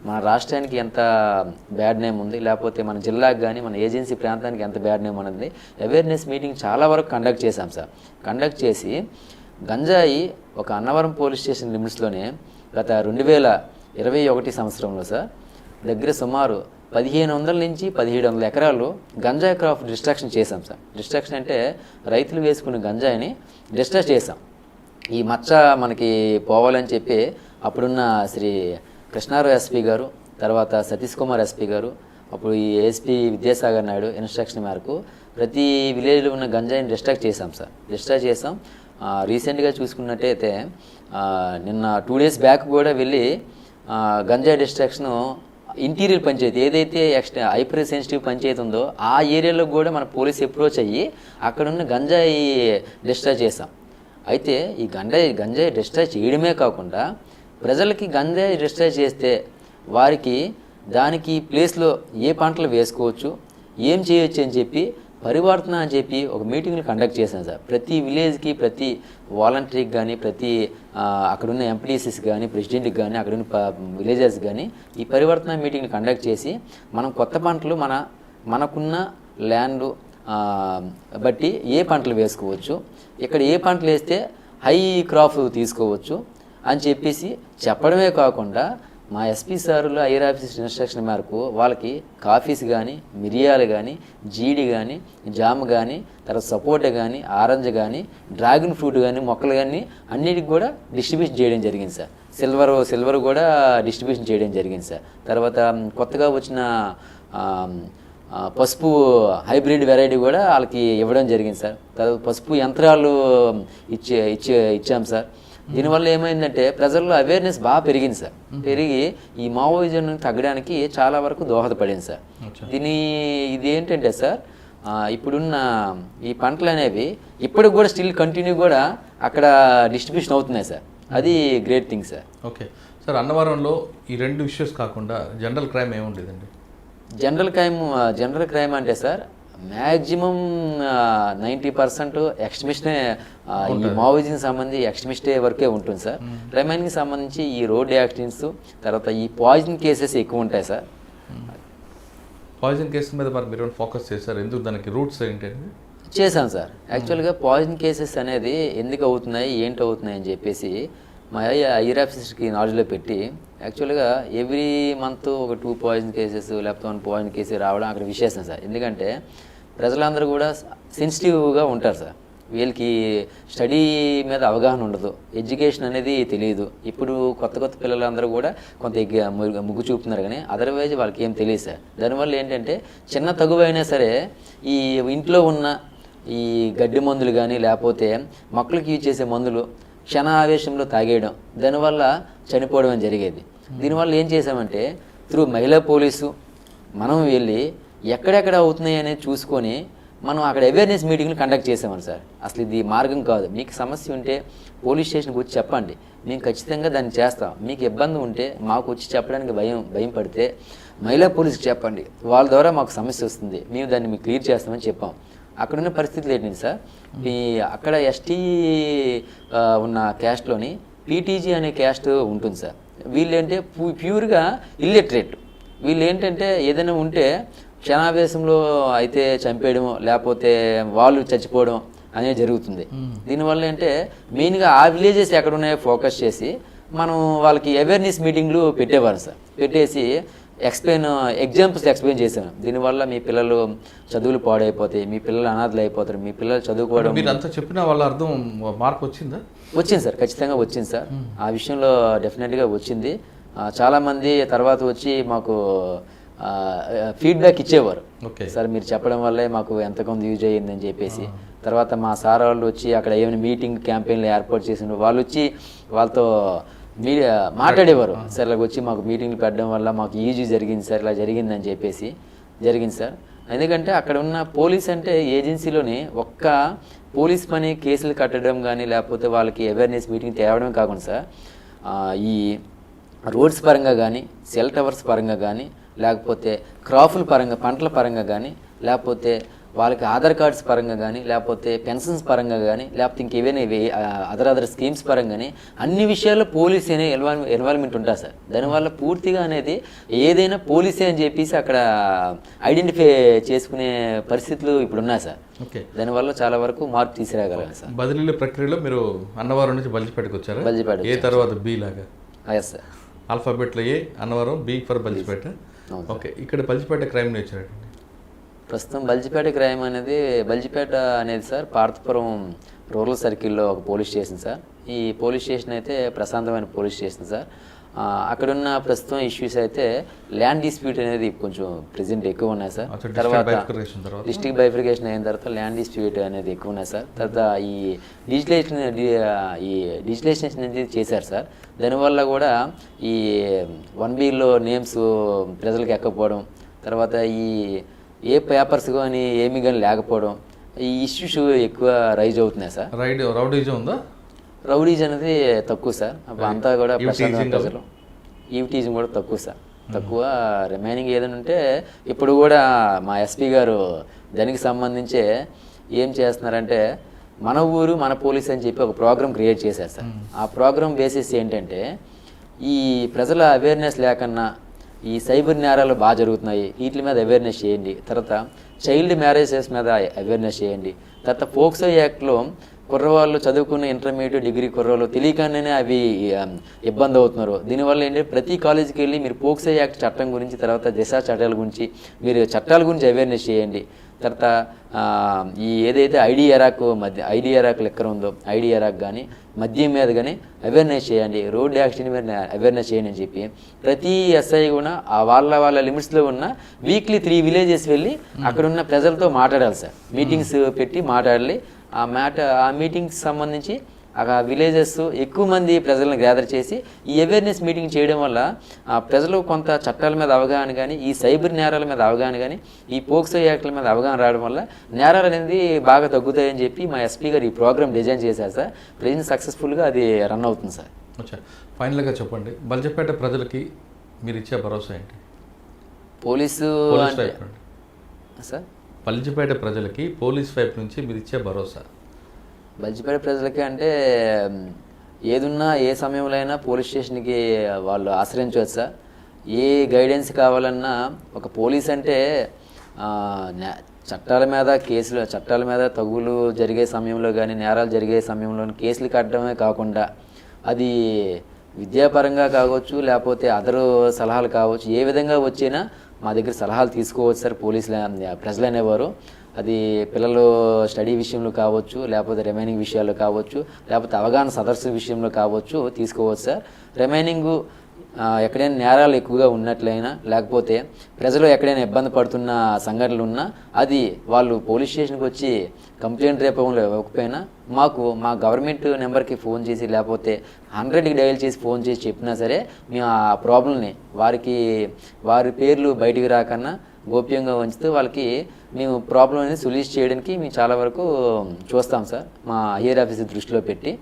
మన రాష్ట్రానికి ఎంత బ్యాడ్ నేమ్ ఉంది, లేకపోతే మన జిల్లాకు కానీ మన ఏజెన్సీ ప్రాంతానికి ఎంత బ్యాడ్ నేమ్ ఉన్నది. అవేర్నెస్ మీటింగ్ చాలా వరకు కండక్ట్ చేశాం సార్. కండక్ట్ చేసి గంజాయి ఒక అన్నవరం పోలీస్ స్టేషన్ లిమిట్స్లోనే గత 2021 సంవత్సరంలో సార్ దగ్గర సుమారు 1500 నుంచి 1700 ఎకరాలు గంజాయి క్రాప్ డిస్ట్రాక్షన్ చేశాం సార్. డిస్ట్రాక్షన్ అంటే రైతులు వేసుకున్న గంజాయిని డిస్ట్రాక్ట్ చేశాం. ఈ మచ్చ మనకి పోవాలని చెప్పి అప్పుడున్న శ్రీ కృష్ణారావు ఎస్పీ గారు, తర్వాత సతీష్ కుమార్ ఎస్పీ గారు, అప్పుడు ఈ ఏఎస్పీ విద్యాసాగర్ నాయుడు ఇన్స్ట్రక్షన్ మేరకు ప్రతి విలేజ్లో ఉన్న గంజాయిని డిస్ట్రాక్ట్ చేశాం సార్. డిస్ట్రాక్ట్ చేసాం. రీసెంట్గా చూసుకున్నట్టయితే నిన్న 2 days బ్యాక్ కూడా వెళ్ళి గంజాయి డిస్ట్రాక్షన్ ఇంటీరియర్ పంచాయతీ ఏదైతే హైపర్ సెన్సిటివ్ పంచాయతీ ఉందో ఆ ఏరియాలో కూడా మన పోలీస్ అప్రోచ్ అయ్యి అక్కడున్న గంజాయి డిస్ట్రాక్ట్ చేసాం. అయితే ఈ గంజాయి డిస్ట్రాక్ట్ చేయడమే కాకుండా ప్రజలకి గంజాయి డిస్ట్రాక్ట్ చేస్తే వారికి దానికి ప్లేస్లో ఏ పంటలు వేసుకోవచ్చు, ఏం చేయొచ్చు అని చెప్పి పరివర్తన అని చెప్పి ఒక మీటింగ్లు కండక్ట్ చేశాను సార్. ప్రతి విలేజ్కి, ప్రతి వాలంటరీకి కానీ, ప్రతి అక్కడున్న ఎంపీటీసీస్ కానీ, ప్రెసిడెంట్కి కానీ, అక్కడున్న విలేజెస్ కానీ ఈ పరివర్తన మీటింగ్ని కండక్ట్ చేసి మనం కొత్త పంటలు మనకున్న ల్యాండ్ బట్టి ఏ పంటలు వేసుకోవచ్చు, ఇక్కడ ఏ పంటలు వేస్తే హై క్రాప్ తీసుకోవచ్చు అని చెప్పేసి చెప్పడమే కాకుండా మా ఎస్పీ సారులు ఐఆర్ ఆఫీస్ ఇన్స్ట్రక్షన్ మేరకు వాళ్ళకి కాఫీస్ కానీ, మిరియాలు కానీ, జీడి కానీ, జామ్ కానీ, తర్వాత సపోటా కానీ, ఆరెంజ్ కానీ, డ్రాగన్ ఫ్రూట్ కానీ, మొక్కలు కానీ అన్నిటికి కూడా డిస్ట్రిబ్యూషన్ చేయడం జరిగింది సార్. సిల్వర్ కూడా డిస్ట్రిబ్యూషన్ చేయడం జరిగింది సార్. తర్వాత కొత్తగా వచ్చిన పసుపు హైబ్రిడ్ వెరైటీ కూడా వాళ్ళకి ఇవ్వడం జరిగింది సార్. తర్వాత పసుపు యంత్రాలు ఇచ్చాం సార్. దీనివల్ల ఏమైందంటే ప్రజల్లో అవేర్నెస్ బాగా పెరిగింది సార్. పెరిగి ఈ మావోయిజం తగ్గడానికి చాలా వరకు దోహదపడింది సార్. ఇది ఏంటంటే సార్, ఇప్పుడున్న ఈ పంటలు అనేవి ఇప్పటికి కూడా స్టిల్ కంటిన్యూ కూడా అక్కడ డిస్ట్రిబ్యూషన్ అవుతున్నాయి సార్. అది great thing sir. Okay sir, అన్నవరంలో ఈ 2 ఇష్యూస్ కాకుండా జనరల్ క్రైమ్ ఏముండేదండి? జనరల్ క్రైమ్ అంటే సార్ మ్యాక్సిమం 90% ఎక్స్ట్రీమిస్టే, ఈ మావోయిజంకి సంబంధించి ఎక్స్ట్రీమిస్టే వరకే ఉంటుంది సార్. రిమైనింగ్ సంబంధించి ఈ రోడ్ యాక్సిడెంట్స్, తర్వాత ఈ పాయిజన్ కేసెస్ ఎక్కువ ఉంటాయి సార్. పాయిజన్ కేసు మీద మరి మీరు ఫోకస్ చేశారు, ఎందుకు దానికి రూట్స్ ఏంటండి? చేశాను సార్. యాక్చువల్గా పాయిజన్ కేసెస్ అనేది ఎందుకు అవుతున్నాయి, ఏంటి అవుతున్నాయి అని చెప్పేసి మా ఐఆర్ ఆఫీసర్స్కి నాలెడ్జ్లో పెట్టి, యాక్చువల్గా ఎవ్రీ మంత్ ఒక 2 పాయిజన్ కేసెస్ లేకపోతే 1 పాయిజన్ కేసు రావడం అక్కడ విశేషం సార్. ఎందుకంటే ప్రజలందరూ కూడా సెన్సిటివ్గా ఉంటారు సార్. వీళ్ళకి స్టడీ మీద అవగాహన ఉండదు, ఎడ్యుకేషన్ అనేది తెలియదు. ఇప్పుడు కొత్త పిల్లలందరూ కూడా కొంత ముగ్గు చూపుతున్నారు, కానీ అదర్వైజ్ వాళ్ళకి ఏం తెలియదు సార్. దానివల్ల ఏంటంటే చిన్న తగువైనా సరే ఈ ఇంట్లో ఉన్న ఈ గడ్డి మందులు కానీ లేకపోతే మొక్కలకి యూజ్ చేసే మందులు క్షణ ఆవేశంలో తాగేయడం, దానివల్ల చనిపోవడం అని జరిగేది. దీనివల్ల ఏం చేసామంటే త్రూ మహిళా పోలీసు మనం వెళ్ళి ఎక్కడెక్కడ అవుతున్నాయి అనేది చూసుకొని మనం అక్కడ అవేర్నెస్ మీటింగ్లు కండక్ట్ చేసామని సార్. అసలు ఇది మార్గం కాదు. మీకు సమస్య ఉంటే పోలీస్ స్టేషన్కి వచ్చి చెప్పండి, మేము ఖచ్చితంగా దాన్ని చేస్తాం. మీకు ఇబ్బంది ఉంటే మాకు వచ్చి చెప్పడానికి భయం పడితే మహిళా పోలీస్కి చెప్పండి, వాళ్ళ ద్వారా మాకు సమస్య వస్తుంది, మేము దాన్ని మీకు క్లియర్ చేస్తామని చెప్పాం. అక్కడున్న పరిస్థితులు ఏంటండి సార్, అక్కడ ఎస్టీ ఉన్న క్యాస్ట్లోని పీటీజీ అనే క్యాస్ట్ ఉంటుంది సార్. వీళ్ళేంటే ప్యూర్గా ఇల్లిటరేట్. వీళ్ళు ఏంటంటే ఏదైనా ఉంటే క్షణావేశంలో అయితే చంపేయడం లేకపోతే వాళ్ళు చచ్చిపోవడం అనేది జరుగుతుంది. దీనివల్ల ఏంటంటే మెయిన్గా ఆ విలేజెస్ ఎక్కడ ఉన్నాయో ఫోకస్ చేసి మనం వాళ్ళకి అవేర్నెస్ మీటింగ్లు పెట్టేవారు సార్. పెట్టేసి ఎగ్జాంపుల్స్ ఎక్స్ప్లెయిన్ చేశాను. దీనివల్ల మీ పిల్లలు చదువులు పాడైపోతాయి, మీ పిల్లలు అనాథలు అయిపోతారు, మీ పిల్లలు చదువుకోవడం. మీరు అంతా చెప్పిన వాళ్ళ అర్థం మార్పు వచ్చిందా? వచ్చింది సార్, ఖచ్చితంగా వచ్చింది సార్. ఆ విషయంలో డెఫినెట్గా వచ్చింది. చాలామంది తర్వాత వచ్చి మాకు ఫీడ్బ్యాక్ ఇచ్చేవారు, సార్ మీరు చెప్పడం వల్లే మాకు ఎంతకొంత యూజ్ అయ్యిందని చెప్పేసి. తర్వాత మా సార్ వాళ్ళు వచ్చి అక్కడ ఏమైనా మీటింగ్ క్యాంపెయిన్లు ఏర్పాటు చేసిన వాళ్ళు వచ్చి వాళ్ళతో మాట్లాడేవారు, సార్ ఇలాగ వచ్చి మాకు మీటింగ్లు పెట్టడం వల్ల మాకు యూజ్ జరిగింది సార్, ఇలా జరిగిందని చెప్పేసి. జరిగింది సార్. ఎందుకంటే అక్కడ ఉన్న పోలీస్ అంటే ఏజెన్సీలోని ఒక్క పోలీస్ పని కేసులు కట్టడం కానీ లేకపోతే వాళ్ళకి అవేర్నెస్ మీటింగ్ తేవడమే కాకుండా సార్, ఈ రోడ్స్ పరంగా కానీ సెల్ టవర్స్ పరంగా కానీ లేకపోతే క్రాఫ్ల పరంగా పంటల పరంగా కానీ లేకపోతే వాళ్ళకి ఆధార్ కార్డ్స్ పరంగా కానీ లేకపోతే పెన్షన్స్ పరంగా కానీ లేకపోతే ఇంకేవైనా అదర్ స్కీమ్స్ పరంగా కానీ అన్ని విషయాల్లో పోలీస్ అనే ఇన్వాల్వ్మెంట్ ఉంటుంది సార్. దానివల్ల పూర్తిగా అనేది ఏదైనా పోలీసే అని చెప్పేసి అక్కడ ఐడెంటిఫై చేసుకునే పరిస్థితులు ఇప్పుడు ఉన్నాయి సార్. దానివల్ల చాలా వరకు మార్పు తీసుకురాగలం సార్. బదిలీల ప్రక్రియలో మీరు అన్నవరం నుంచి బల్జిపేటకు వచ్చారు. బల్జిపేట ఏ తర్వాత బి లాగా? Yes sir. ఆల్ఫాబెట్లో A Annavaram, B for Baljipeta. Okay, ఇక్కడ బల్జిపేట క్రైమ్ నేర్చారండి. ప్రస్తుతం బల్జిపేట అనేది సార్ పార్థపురం రూరల్ సర్కిల్లో ఒక పోలీస్ స్టేషన్ సార్. ఈ పోలీస్ స్టేషన్ అయితే ప్రశాంతమైన పోలీస్ స్టేషన్ సార్. అక్కడున్న ప్రస్తుతం ఇష్యూస్ అయితే ల్యాండ్ డిస్ప్యూట్ అనేది కొంచెం ప్రెజెంట్ ఎక్కువ ఉన్నాయి సార్. తర్వాత డిస్ట్రిక్ట్ బైఫికేషన్ అయిన తర్వాత ల్యాండ్ డిస్ప్యూట్ అనేది ఎక్కువ ఉన్నాయి సార్. తర్వాత ఈ డిజిటలైజేషన్ అనేది చేశారు సార్. దానివల్ల కూడా ఈ 1Bలో నేమ్స్ ప్రజలకు ఎక్కకపోవడం, తర్వాత ఏ పేపర్స్ కానీ ఏమి కానీ లేకపోవడం, ఈ ఇష్యూస్ ఎక్కువ రైజ్ అవుతున్నాయి సార్. రౌడీజం ఉందా? రౌడీజ్ అనేది తక్కువ సార్. అంతా కూడా ప్రజలు ఈవిటీజం కూడా తక్కువ సార్. తక్కువ. రిమైనింగ్ ఏదైనా ఉంటే ఇప్పుడు కూడా మా ఎస్పీ గారు దానికి సంబంధించే ఏం చేస్తున్నారంటే మన ఊరు మన పోలీస్ అని చెప్పి ఒక ప్రోగ్రామ్ క్రియేట్ చేశారు సార్. ఆ ప్రోగ్రామ్ బేసిస్ ఏంటంటే ఈ ప్రజల అవేర్నెస్ లేకన్నా ఈ సైబర్ నేరాలు బాగా జరుగుతున్నాయి, వీటి మీద అవేర్నెస్ చేయండి. తర్వాత చైల్డ్ మ్యారేజెస్ మీద అవేర్నెస్ చేయండి. తర్వాత పోక్సో యాక్ట్లో కుర్రవాళ్ళు చదువుకున్న ఇంటర్మీడియట్ డిగ్రీ కుర్రవాళ్ళు తెలియకనే అవి ఇబ్బంది అవుతున్నారు. దీనివల్ల ఏంటంటే ప్రతి కాలేజీకి వెళ్ళి మీరు పోక్సో యాక్ట్ చట్టం గురించి తర్వాత దిశ చట్టాల గురించి మీరు చట్టాల గురించి అవేర్నెస్ చేయండి. తర్వాత ఈ ఏదైతే ఐడి ఎరాక్ లెక్కర ఉందో ఐడి ఎరాక్ కానీ మద్యం మీద కానీ అవేర్నెస్ చేయండి. రోడ్ యాక్సిడెంట్ మీద అవేర్నెస్ చేయండి అని చెప్పి ప్రతి ఎస్ఐ కూడా వాళ్ళ లిమిట్స్లో ఉన్న వీక్లీ 3 విలేజెస్ వెళ్ళి అక్కడున్న ప్రజలతో మాట్లాడాలి సార్. మీటింగ్స్ పెట్టి మాట్లాడాలి. ఆ మీటింగ్కి సంబంధించి ఆ విలేజెస్ ఎక్కువ మంది ప్రజలను గ్యాదర్ చేసి ఈ అవేర్నెస్ మీటింగ్ చేయడం వల్ల ప్రజలు కొంత చట్టాల మీద అవగాహన కానీ ఈ సైబర్ నేరాల మీద అవగాహన కానీ ఈ పోక్సో యాక్ట్ల మీద అవగాహన రావడం వల్ల నేరాలు అనేది బాగా తగ్గుతాయని చెప్పి మా ఎస్పీ గారు ఈ ప్రోగ్రామ్ డిజైన్ చేశారు సార్. ప్రజెంట్ సక్సెస్ఫుల్గా అది రన్ అవుతుంది సార్. ఫైనల్గా చెప్పండి, బల్జిపేట ప్రజలకి మీరు ఇచ్చే భరోసా ఏంటి? పోలీసు సార్ బల్జిపేట ప్రజలకి పోలీస్ వైపు నుంచి మీరు ఇచ్చే భరోసా? బల్జిపేట ప్రజలకి అంటే ఏదున్నా ఏ సమయంలో అయినా పోలీస్ స్టేషన్కి వాళ్ళు ఆశ్రయించవచ్చు సార్. ఏ గైడెన్స్ కావాలన్నా ఒక పోలీస్ అంటే చట్టాల మీద తగులు జరిగే సమయంలో కానీ నేరాలు జరిగే సమయంలో కేసులు కట్టడమే కాకుండా అది విద్యాపరంగా కావచ్చు, లేకపోతే అదరు సలహాలు కావచ్చు, ఏ విధంగా వచ్చినా మా దగ్గర సలహాలు తీసుకోవచ్చు సార్ ప్రజలు అనేవారు. అది పిల్లలు స్టడీ విషయంలో కావచ్చు, లేకపోతే రిమైనింగ్ విషయాల్లో కావచ్చు, లేకపోతే అవగాహన సదస్సు విషయంలో కావచ్చు తీసుకోవచ్చు సార్. రిమైనింగ్ ఎక్కడైనా నేరాలు ఎక్కువగా ఉన్నట్లయినా, లేకపోతే ప్రజలు ఎక్కడైనా ఇబ్బంది పడుతున్న సంఘటనలు ఉన్నా అది వాళ్ళు పోలీస్ స్టేషన్కి వచ్చి కంప్లైంట్ రూపంలో ఇవ్వకపోయినా మా గవర్నమెంట్ నెంబర్కి ఫోన్ చేసి, లేకపోతే 100కి డయల్ చేసి ఫోన్ చేసి చెప్పినా సరే మేము ఆ ప్రాబ్లంని వారి పేర్లు బయటికి రాకన్నా గోప్యంగా ఉంచుతూ వాళ్ళకి మేము ప్రాబ్లం అనేది సొల్యూషన్ చేయడానికి మేము చాలా వరకు చూస్తాం సార్. మా హైయర్ ఆఫీసర్ దృష్టిలో పెట్టి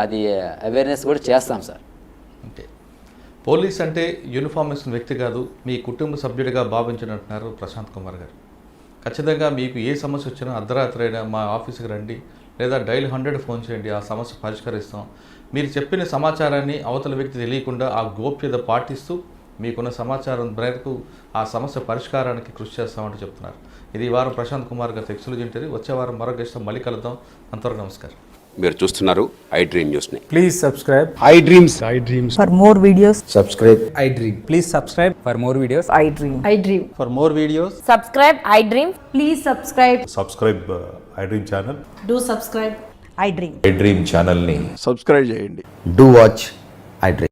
అది అవేర్నెస్ కూడా చేస్తాం సార్. అంటే పోలీస్ అంటే యూనిఫామ్ వేసిన వ్యక్తి కాదు, మీ కుటుంబ సభ్యుడిగా భావించినట్టున్నారు ప్రశాంత్ కుమార్ గారు. ఖచ్చితంగా మీకు ఏ సమస్య వచ్చినా అర్ధరాత్రి అయినా మా ఆఫీస్కి రండి, లేదా డైల్ 100 ఫోన్ చేయండి, ఆ సమస్య పరిష్కరిస్తాం. మీరు చెప్పిన సమాచారాన్ని అవతల వ్యక్తి తెలియకుండా ఆ గోప్యత పాటిస్తూ మీకున్న సమాచారం మేరకు ఆ సమస్య పరిష్కారానికి కృషి చేస్తామంటూ చెప్తున్నారు. ఇది ఈ వారం ప్రశాంత్ కుమార్ గారితో ఎక్స్క్లూజివ్. వచ్చే వారం మరొక గెస్ట్తో మళ్ళీ కలుద్దాం. అంతవరకు నమస్కారం. మీరు చూస్తున్నారు ఐ డ్రీమ్ న్యూస్ని. Please subscribe. I dreams. For more videos, Subscribe. I Dream. please subscribe for more videos. I dream. I dream. For more videos, Subscribe. I dream. Please subscribe. Subscribe I dream channel. Do subscribe. I dream. I dream ఛానల్ని subscribe చేయండి. Do watch I Dream.